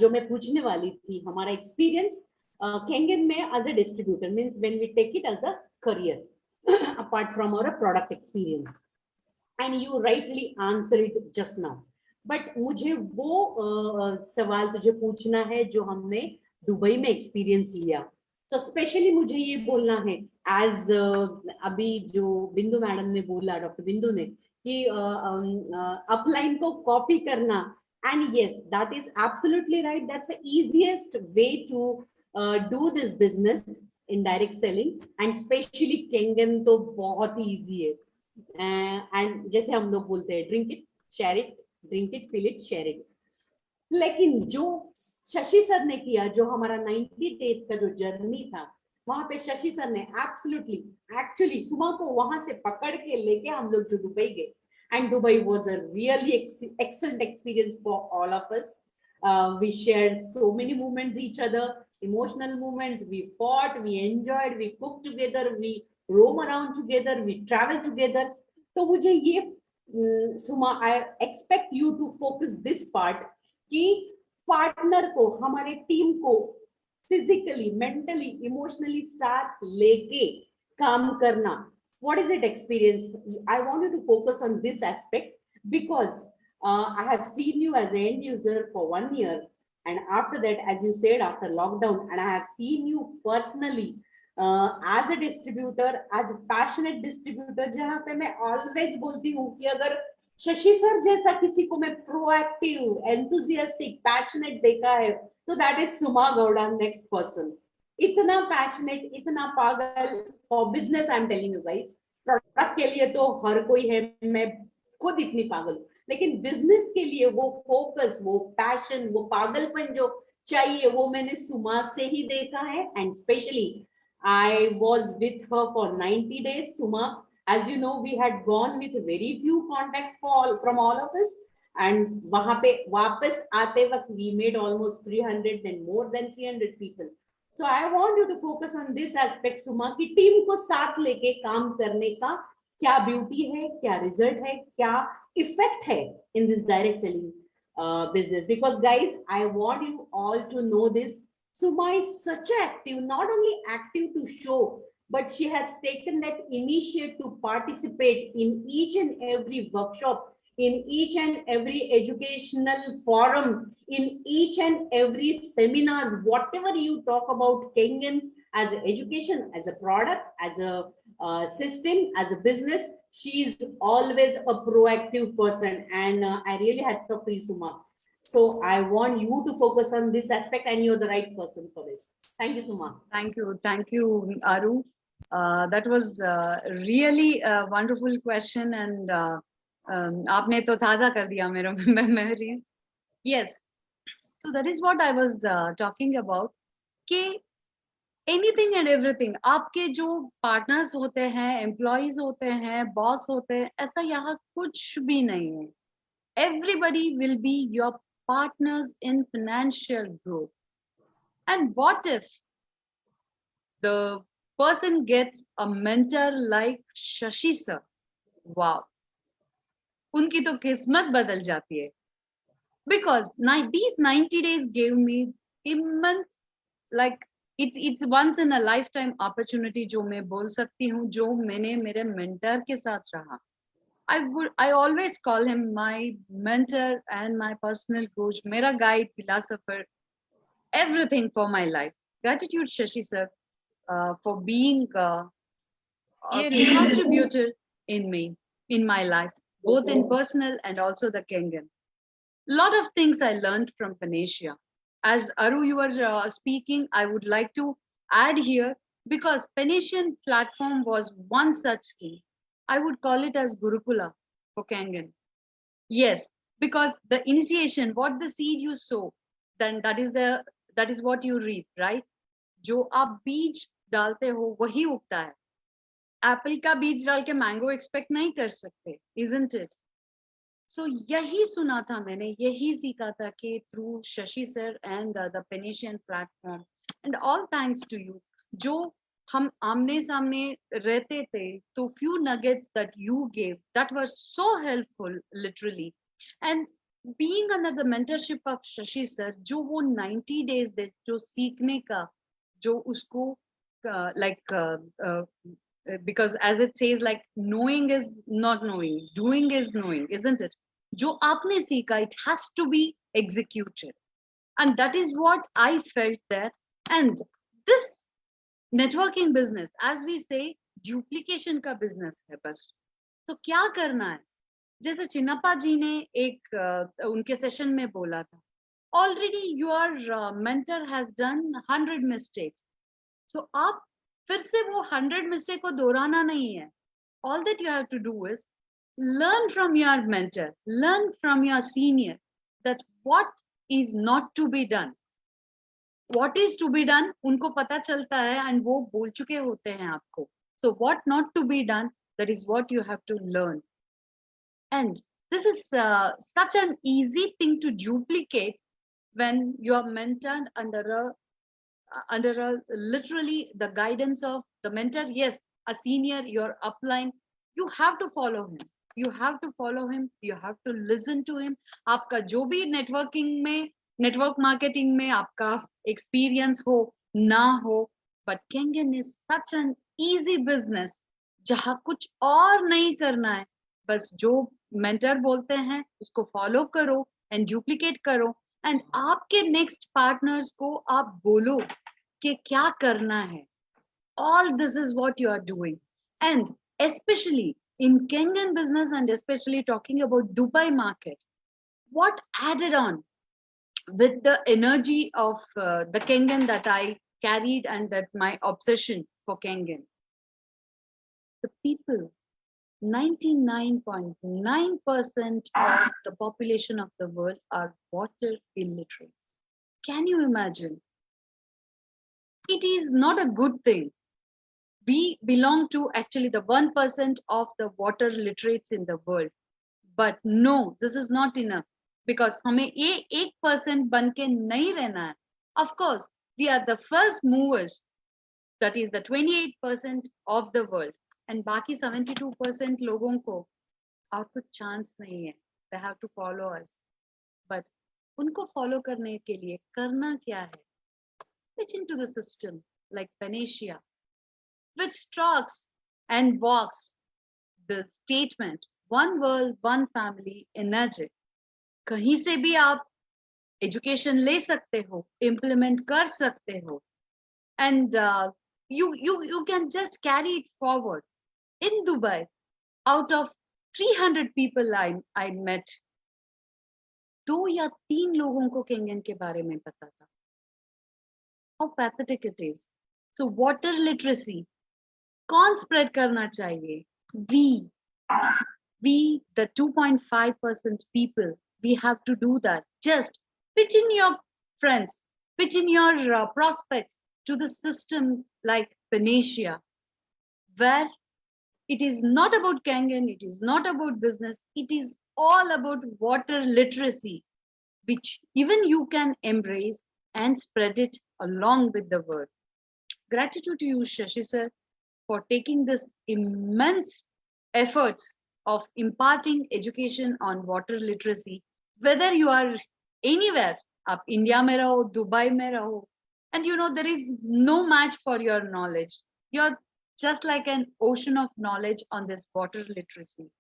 जो मैं पूछने वाली थी, हमारा experience Kengen mein as a distributor means when we take it as a career apart from our product experience. And you rightly answer it just now. But मुझे वो सवाल तुझे पूछना है जो हमने दुबई में एक्सपीरियंस लिया. तो स्पेशली मुझे ये बोलना है एज अभी जो बिंदु मैडम ने बोला, डॉक्टर बिंदु ने, कि अपलाइन को कॉपी करना. And yes, that is absolutely right. That's the easiest way to do this business in direct selling. And especially Kengen तो बहुत easy है. एंड जैसे हम लोग बोलते हैं drink it share it, drink it feel it share it. लेकिन जो शशि सर ने किया, जो हमारा 90 डेज का जो जर्नी था, वहां पे शशि सर ने एब्सोल्युटली एक्चुअली सुमा को वहां से पकड़ के लेके हम लोग जो दुबई गए. And Dubai was a really excellent experience for all of us. We shared so many moments each other, emotional moments. We fought, we enjoyed, we cooked together, we roam around together, we travel together. तो मुझे ये सुमा, I expect you to focus this part कि partner को, हमारे team को physically, mentally, emotionally साथ लेके काम करना. What is it experience? I want you to focus on this aspect because I have seen you as an end user for 1 year, and after that, as you said, after lockdown, and I have seen you personally as a distributor, as a passionate distributor, जहाँ पे मैं always बोलती हूँ कि अगर Shashi sir जैसा किसी को मैं प्रोएक्टिव, एंथुसियास्टिक, पैशनेट देखा है तो that is Suma Gowda, next person. इतना पैशनेट, इतना पागल for business. I am telling you guys, product के लिए तो हर कोई है, मैं खुद इतनी पागल हूँ, लेकिन बिजनेस के लिए वो फोकस, वो पैशन, वो पागलपन जो चाहिए वो मैंने सुमा से ही देखा है. And specially I was with her for 90 days. Suma, as you know, we had gone with very few contacts from all of us. And वहाँ पे वापस आते वक्त we made almost 300 and more than 300 people. So I want you to focus on this aspect, Suma, कि team को साथ लेके काम करने का क्या ब्यूटी है, क्या रिजल्ट है, क्या इफेक्ट है in this direct selling business. Because guys, I want you all to know this. Suma is such active, not only active to show, but she has taken that initiative to participate in each and every workshop, in each and every educational forum, in each and every seminars. Whatever you talk about Kengen as an education, as a product, as a system, as a business, she is always a proactive person, and I really had so free Suma. So I want you to focus on this aspect, and you're the right person for this. Thank you, Suma. Thank you, Aru. That was really a wonderful question, and आपने तो ताजा कर दिया मेरे memories. Yes, so that is what I was talking about. कि anything and everything, आपके जो partners होते हैं, employees होते हैं, boss होते हैं, ऐसा यहाँ कुछ भी नहीं है. Everybody will be your partners in financial growth. And what if the person gets a mentor like Shashi sir? Wow, उनकी तो किस्मत बदल जाती है. Because these 90 days gave me immense, like it's once in a lifetime opportunity जो मैं बोल सकती हूँ, जो मैंने मेरे mentor के साथ रहा. I always call him my mentor and my personal coach, mera guide, philosopher, everything for my life. Gratitude, Shashi sir, for being a contributor in my life, both in personal and also the Kengen. Lot of things I learned from Panesia. As Aru, you were speaking, I would like to add here, because Panesian platform was one such thing. I would call it as Gurukula for Kangan. Yes, because the initiation, what the seed you sow, then that is what you reap, right? जो आप बीज डालते हो वही उगता है. Apple का बीज डाल के मैंगो एक्सपेक्ट नहीं कर सकते, isn't it? So यही सुना था मैंने, यही सीखा था कि through Shashi sir and the Panesian platform, and all thanks to you, जो हम आमने सामने रहते थे, तो few nuggets that you gave that were so helpful literally, and being under the mentorship of Shashi sir, जो वो 90 days दे जो सीखने का जो उसको because as it says, like knowing is not knowing, doing is knowing, isn't it? जो आपने सीखा, it has to be executed, and that is what I felt there. And this networking business, as we say, duplication का business है बस. तो क्या करना है? जैसे चिन्नप्पा जी ने एक उनके सेशन में बोला था, already your mentor has done 100 mistakes. So आप फिर से वो 100 mistake को दोहराना नहीं है. All that you have to do is learn from your mentor, learn from your senior that what is not to be done. What is to be done उनको पता चलता है and वो बोल चुके होते हैं आपको. So what not to be done, that is what you have to learn. And this is such an easy thing to duplicate when you are mentored under a literally the guidance of the mentor. Yes, a senior, your upline, you have to follow him. You have to follow him. You have to listen to him. आपका जो भी networking में, network marketing में आपका experience हो ना हो, but Kangen is such an easy business जहाँ कुछ और नहीं करना है, बस जो mentor बोलते हैं उसको follow करो and duplicate करो, and आपके next partners को आप बोलो कि क्या करना है. All this is what you are doing. And especially in Kenyan business, and especially talking about Dubai market, what added on with the energy of the Kenyan that I carried and that my obsession for Kenyan, the people, 99.9% of the population of the world are water illiterate. Can you imagine? It is not a good thing. We belong to actually the 1% of the water literates in the world. But no, this is not enough, because हमें ये 1% बन के नहीं रहना है. Of course, we are the first movers, that is the 28% of the world, and बाकी 72% लोगों को और कुछ chance नहीं है. They have to follow us. But उनको follow करने के लिए करना क्या है? Pitch into the system like Panacea, which talks and walks the statement one world, one family, energy. कहीं से भी आप education ले सकते हो, implement कर सकते हो, and you can just carry it forward. In Dubai, out of 300 people I met, 2 या 3 लोगों को Kenyan के बारे में पता था. How pathetic it is. So water literacy, कौन spread करना चाहिए? We, the 2.5% people, we have to do that. Just pitch in your friends, pitch in your prospects to the system like Panacea, where it is not about Kangen, it is not about business, it is all about water literacy, which even you can embrace and spread it along with the world. Gratitude to you, Shashi sir, for taking this immense efforts of imparting education on water literacy, whether you are anywhere, up India mein raho, Dubai mein raho, and you know there is no match for your knowledge. You're just like an ocean of knowledge on this water literacy.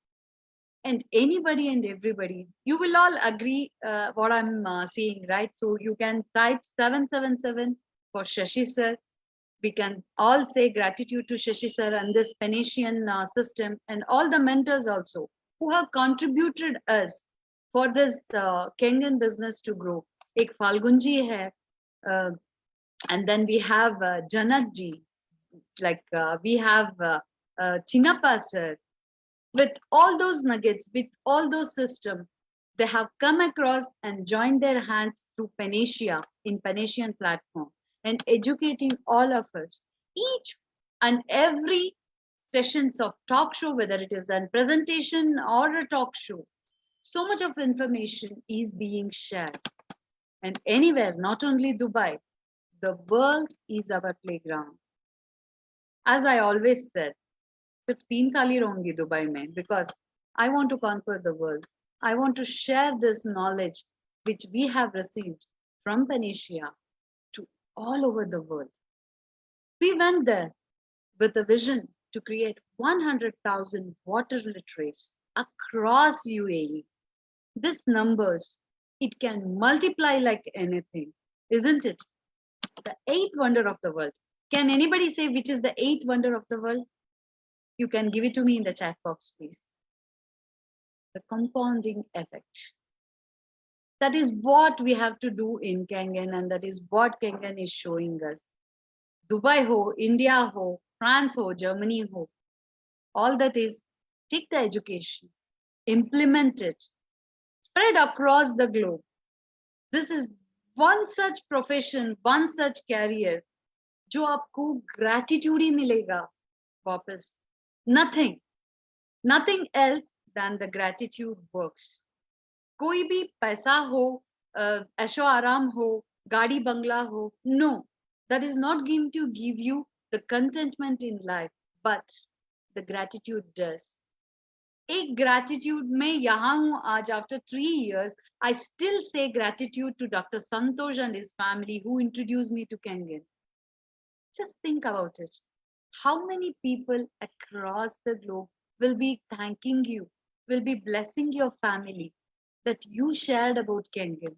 And anybody and everybody, you will all agree what I'm saying, right? So you can type 777 for Shashi sir. We can all say gratitude to Shashi sir and this Phoenician system, and all the mentors also who have contributed us for this Kenyan business to grow. Ek Falgunji hai, and then we have Janak ji, like we have Chinnappa sir. With all those nuggets, with all those systems, they have come across and joined their hands to Panacea in Phoenician platform and educating all of us. Each and every sessions of talk show, whether it is a presentation or a talk show, so much of information is being shared. And anywhere, not only Dubai, the world is our playground. As I always said, सिर्फ 3 साल ही रहूंगी Dubai में, because I want to conquer the world. I want to share this knowledge which we have received from Panacea to all over the world. We went there with a vision to create 100,000 water literates across UAE. This numbers, it can multiply like anything, isn't it? The eighth wonder of the world. Can anybody say which is the eighth wonder of the world? You can give it to me in the chat box, please. The compounding effect. That is what we have to do in Kangen, and that is what Kangen is showing us. Dubai ho, India ho, France ho, Germany ho, all that is take the education, implement it, spread across the globe. This is one such profession, one such career, जो आपको gratitude ही मिलेगा वापस. Nothing else than the gratitude works. कोई भी पैसा हो, ऐशो आराम हो, गाड़ी बंगला हो, no, that is not going to give you the contentment in life, but the gratitude does. एक gratitude में यहाँ हूँ आज after 3 years, I still say gratitude to Dr. Santosh and his family who introduced me to Kangen. Just think about it. How many people across the globe will be thanking you, will be blessing your family that you shared about Kangen?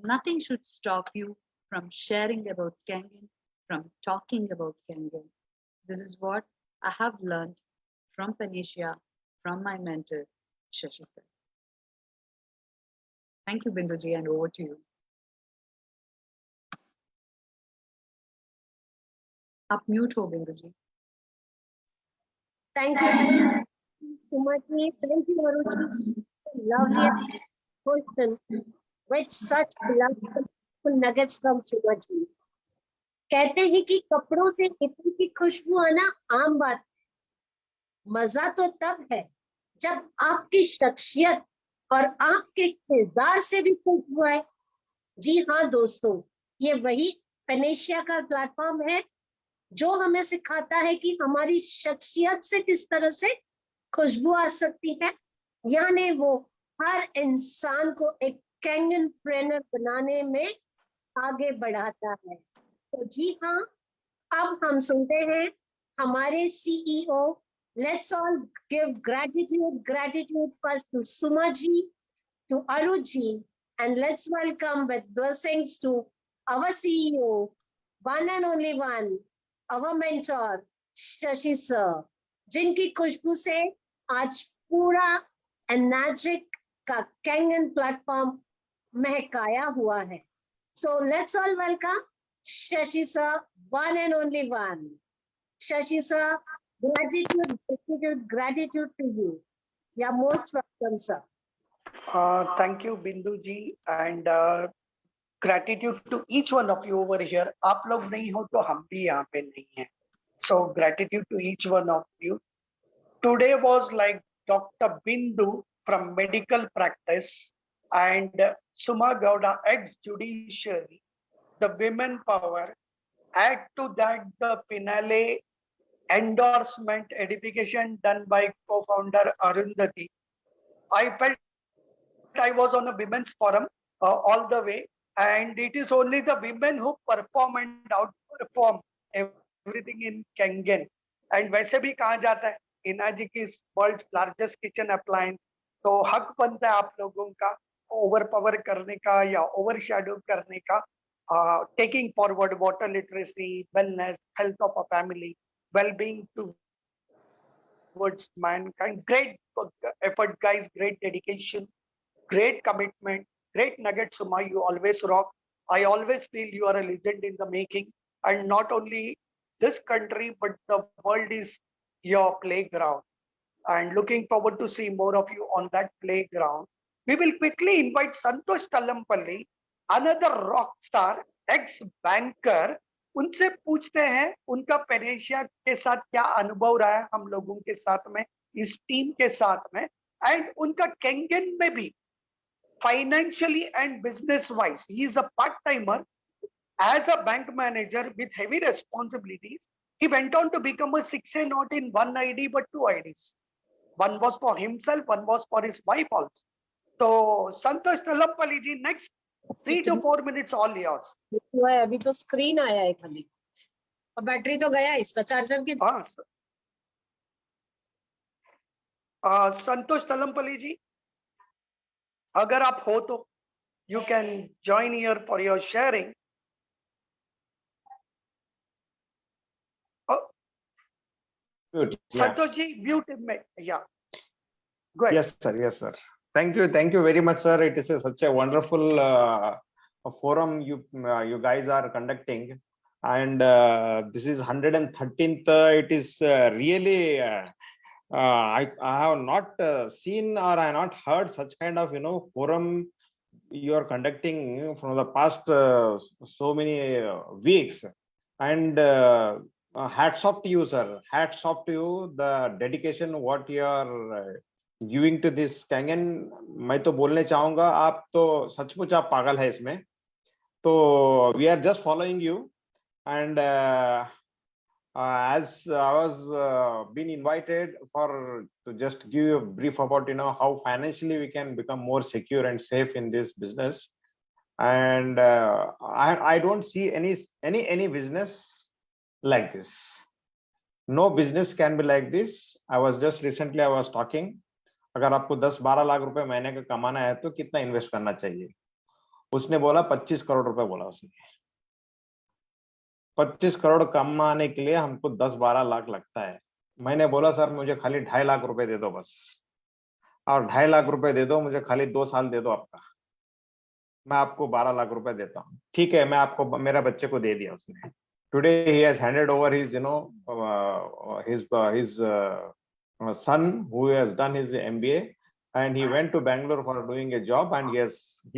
Nothing should stop you from sharing about Kangen, from talking about Kangen. This is what I have learned from Panisha, from my mentor, Shashi sir. Thank you, Binduji, and over to you. आप mute हो बिंदु ji. Thank you so much. Thank you, Aruchi. Lovely question with such lovely nuggets from Sumaji. कहते हैं कि कपड़ों से इत्र की खुशबू आना आम बात. मजा तो तब है जब आपकी शख्सियत और आपके किरदार से भी खुशबू आए. जी हाँ दोस्तों, ये वही पेनेशिया का प्लेटफॉर्म है जो हमें सिखाता है कि हमारी शख्सियत से किस तरह से खुशबू आ सकती है. यानी वो हर इंसान को एक कैंगन ट्रेनर बनाने में आगे बढ़ाता है. तो जी हाँ, अब हम सुनते हैं हमारे CEO. Let's all give gratitude first to Suma ji, to Aru ji, and let's welcome with blessings to our CEO, one and only one, our mentor, Shashi sir, जिनकी खुशबू से आज पूरा एनर्जिक का कैंगन प्लेटफॉर्म महकाया हुआ है. So let's all welcome Shashi sir, one and only one. Shashi sir, gratitude to you. You are most welcome, sir. Thank you, Bindu ji, and gratitude to each one of you over here. आप लोग नहीं हो तो हम भी यहाँ पे नहीं हैं. So gratitude to each one of you. Today was like Dr. Bindu from medical practice and Suma Gowda ex-judiciary, the women power. Add to that the finale endorsement edification done by co-founder Arundhati. I felt I was on a women's forum all the way, and it is only the women who perform and outperform everything in Kangen. And वैसे भी कहा जाता है इनाजी की world's largest kitchen appliance, तो हक बनता है आप लोगों का ओवर पावर करने का या ओवर शैडो करने का. Taking forward water literacy, wellness, health of a family, well-being towards mankind. Great effort, guys. Great dedication, great commitment, great nugget, Suma. You always rock. I always feel you are a legend in the making. And not only this country, but the world is your playground. And looking forward to see more of you on that playground. We will quickly invite Santosh Talampalli, another rock star, ex-banker. उनसे पूछते हैं उनका Panacea के साथ क्या अनुभव रहा है हम लोगों के साथ में, इस टीम के साथ में, एंड उनका कैंगन में भी financially and business wise he is a part timer as a bank manager with heavy responsibilities. He went on to become a 6A not in one ID but two IDs. One was for himself, one was for his wife also. So Santosh Talampalli ji, next 3 to 4 minutes all yours. अभी तो screen आया है खाली. और battery तो गया इसका, charger की। हाँ संतोष तलमपल्ली जी, अगर आप हो तो you can join here for your sharing. Good. Yeah. Santosh ji, mute him. Yeah. Go ahead. Yes, sir. Yes, sir. Thank you. Thank you very much, sir. It is such a wonderful forum you guys are conducting, and this is 113th. It is really. I have not seen or I have not heard such kind of forum you are conducting from the past so many weeks, and hats off to you, sir. Hats off to you. The dedication what you are giving to this Kangen. मैं तो बोलने चाहूंगा आप तो सचमुच आप पागल है इसमें. तो we are just following you and as I was been invited for to just give you a brief about how financially we can become more secure and safe in this business. And I don't see any business like this. No business can be like this. I was talking, अगर आपको 10-12 लाख रुपए महीने का कमाना है तो कितना invest करना चाहिए. उसने बोला 25 करोड़ रुपए बोला उसने. 25 करोड़ कमाने के लिए हमको 10-12 लाख लगता है. मैंने बोला सर मुझे खाली 2.5 लाख रुपए दे दो बस, और 2.5 लाख रुपए दे दो मुझे, खाली 2 साल दे दो आपका, मैं आपको 12 लाख रुपए देता हूँ. ठीक है, मैं आपको मेरा बच्चे को दे दिया उसने. Today he has handed over his his son who has done his MBA, and he went to Bangalore for doing a job, and he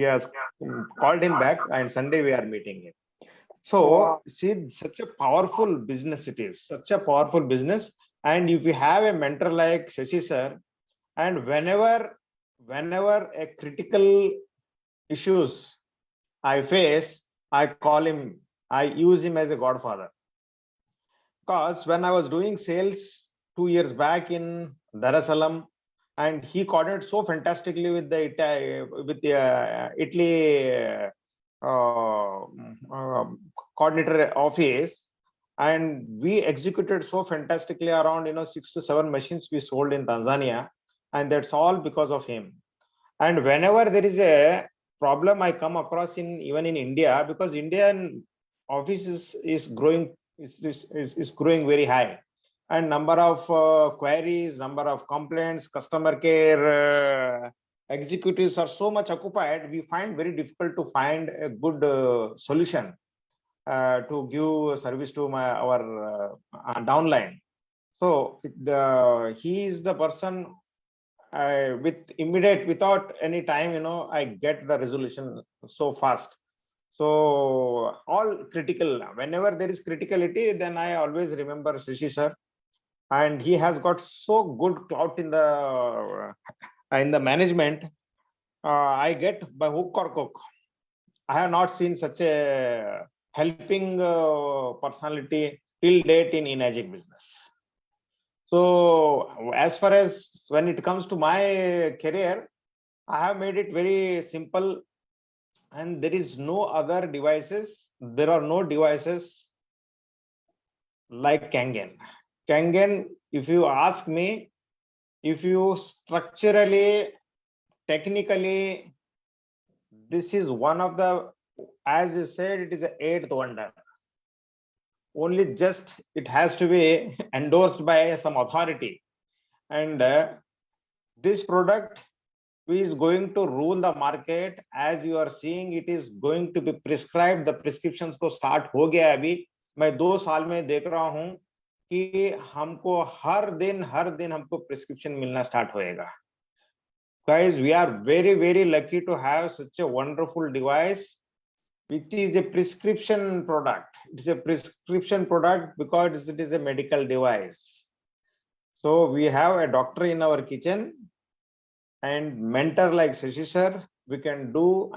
has called him back, and Sunday we are meeting him. So Wow. see, such a powerful business it is, such a powerful business. And if you have a mentor like Shashi sir, and whenever a critical issues I face, I call him, I use him as a godfather. Because when I was doing sales 2 years back in Dar es Salaam, and he coordinated so fantastically with the Italy coordinator office, and we executed so fantastically around 6 to 7 machines we sold in Tanzania, and that's all because of him. And whenever there is a problem I come across even in India, because Indian office is growing, is growing very high, and number of queries, number of complaints, customer care executives are so much occupied, we find very difficult to find a good solution to give service to our downline. So he is the person without any time, I get the resolution so fast. So all critical, whenever there is criticality, then I always remember Shashi sir, and he has got so good clout in the management. I get by hook or crook. I have not seen such a helping personality till date in Enagic business. So as far as when it comes to my career, I have made it very simple, and there is no other devices. There are no devices like Kangen. Kangen, if you ask me, if you structurally, technically, this is one of the, as you said, it is the 8th wonder. Only just it has to be endorsed by some authority, and this product is going to rule the market. As you are seeing, it is going to be prescribed. The prescriptions तो start हो गया अभी. मैं 2 साल में देख रहा हूँ कि हमको हर दिन हमको prescription मिलना start होएगा. Guys, we are very, very lucky to have such a wonderful device, which is a prescription product. It is a prescription product because it is a medical device. So we have a doctor in our kitchen, and mentor like Shashi sir, we can do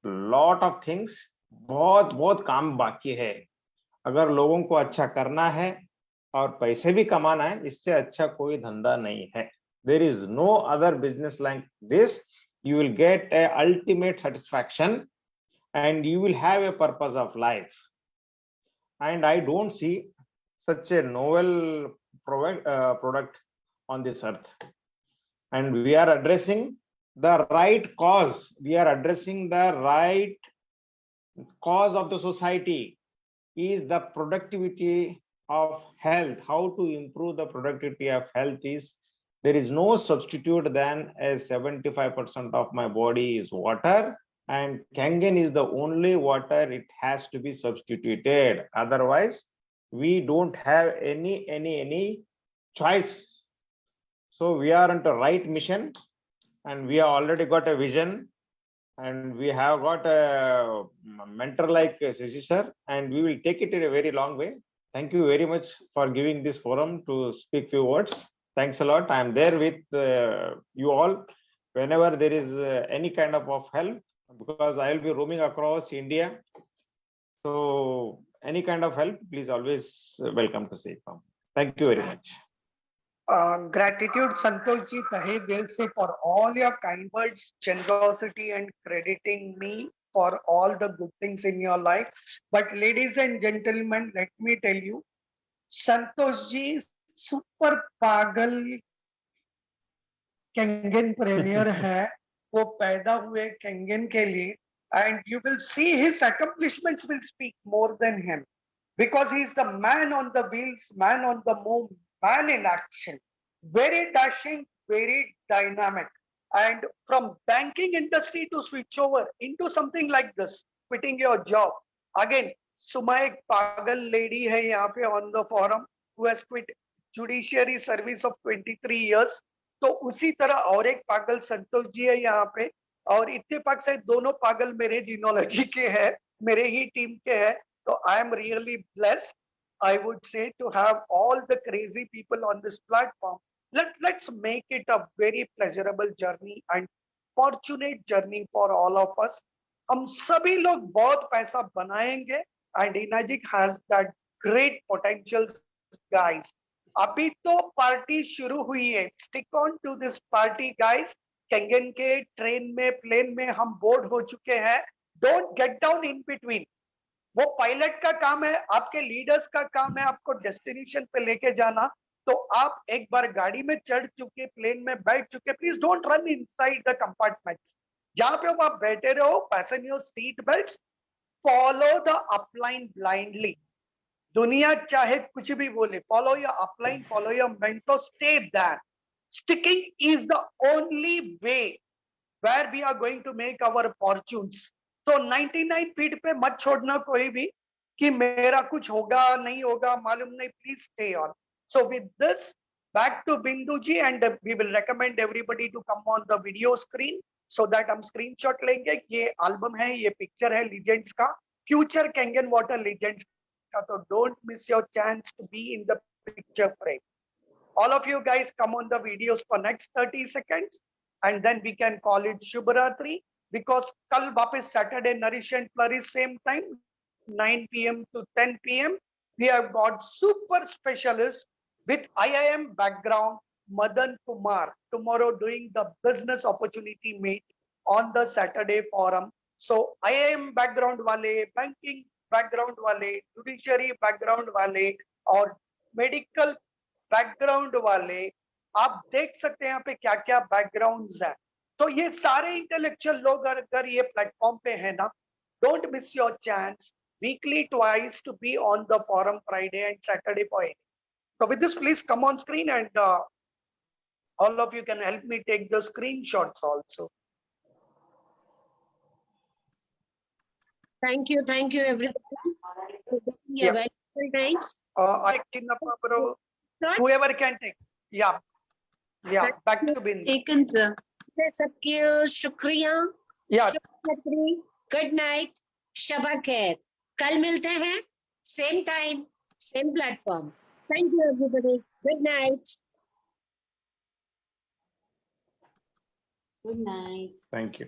lot of things. बहुत काम बाकी है. अगर लोगों को अच्छा करना है और पैसे भी कमाना है, इससे अच्छा कोई धंधा नहीं है. There is no other business like this. You will get a ultimate satisfaction, and you will have a purpose of life. and I don't see such a novel product on this earth. And we are addressing the right cause. We are addressing the right cause of the society, is the productivity of health. How to improve the productivity of health is, there is no substitute than a 75% of my body is water, and Kangen is the only water it has to be substituted. Otherwise, we don't have any choice. So we are on the right mission, and we have already got a vision, and we have got a mentor like Sir, and we will take it in a very long way. Thank you very much for giving this forum to speak few words. Thanks a lot. I am there with you all whenever there is any kind of help, because I will be roaming across India. So any kind of help, please always welcome to SafeFarm. Thank you very much. Gratitude, Santosh ji, tahe dil se for all your kind words, generosity, and crediting me for all the good things in your life. But ladies and gentlemen, let me tell you, Santosh ji super pagal Kengen premier hai. वो पैदा हुए Kengen के लिए, and you will see his accomplishments will speak more than him, because he is the man on the wheels, man on the move, man in action, very dashing, very dynamic. And from banking industry to switch over into something like this, quitting your job. Again, Suma एक पागल lady है यहाँ पे on the forum who has quit judiciary service of 23 years. तो उसी तरह और एक पागल संतोष जी है यहाँ पे, और इत्तेफाक से दोनों पागल मेरे जीनोलॉजी के हैं, मेरे ही टीम के हैं. So I am really blessed, I would say, to have all the crazy people on this platform. Let's make it a very pleasurable journey and fortunate journey for all of us. हम सभी लोग बहुत पैसा बनाएंगे, and Inagic has that great potential, guys. अभी तो party शुरू हुई है. Stick on to this party, guys. Kengen के ट्रेन में, प्लेन में हम बोर्ड हो चुके हैं. Don't get down in between. वो पायलट का काम है, आपके लीडर्स का काम है आपको डेस्टिनेशन पे लेके जाना. तो आप एक बार गाड़ी में चढ़ चुके, प्लेन में बैठ चुके, please don't run inside the compartments. जहां पे आप बैठे रहो, fasten your seat belts, follow the upline blindly. दुनिया चाहे कुछ भी बोले, follow your upline, follow your mentor, stay there. Sticking is the only way where we are going to make our fortunes. तो 99 फीट पे मत छोड़ना कोई भी कि मेरा कुछ होगा नहीं होगा मालूम नहीं. Please stay on. So with this, back to Bindu ji, and we will recommend everybody to come on the video screen so that हम screenshot लेंगे. ये album है, ये picture है legends का, future Kangen water legends का. तो don't miss your chance to be in the picture frame. All of you guys come on the videos for next 30 seconds, and then we can call it Shubharatri, because kal वापस Saturday Nourish and Flourish same time 9 p.m. to 10 p.m. we have got super specialist with IIM background, Madan Kumar, tomorrow doing the business opportunity meet on the Saturday forum. So IIM background wale, banking background wale, judiciary background wale, और medical background वाले, आप देख सकते हैं यहाँ पे क्या क्या बैकग्राउंड्स हैं. तो ये सारे इंटेलेक्चुअल लोग अगर ये प्लेटफॉर्म पे है ना, don't miss your chance. Weekly twice to be on the forum, Friday and Saturday for it. So with this, please come on screen, and all of you can help me take the screenshots also. Thank you everybody for taking your Yeah. valuable times. Bro, whoever can take. Yeah, back to Bindu. Taken, sir. सबके शुक्रिया. Yeah, good night, Shaba खैर. कल मिलते हैं, same time, same platform. Thank you everybody. Good night. Good night. Thank you.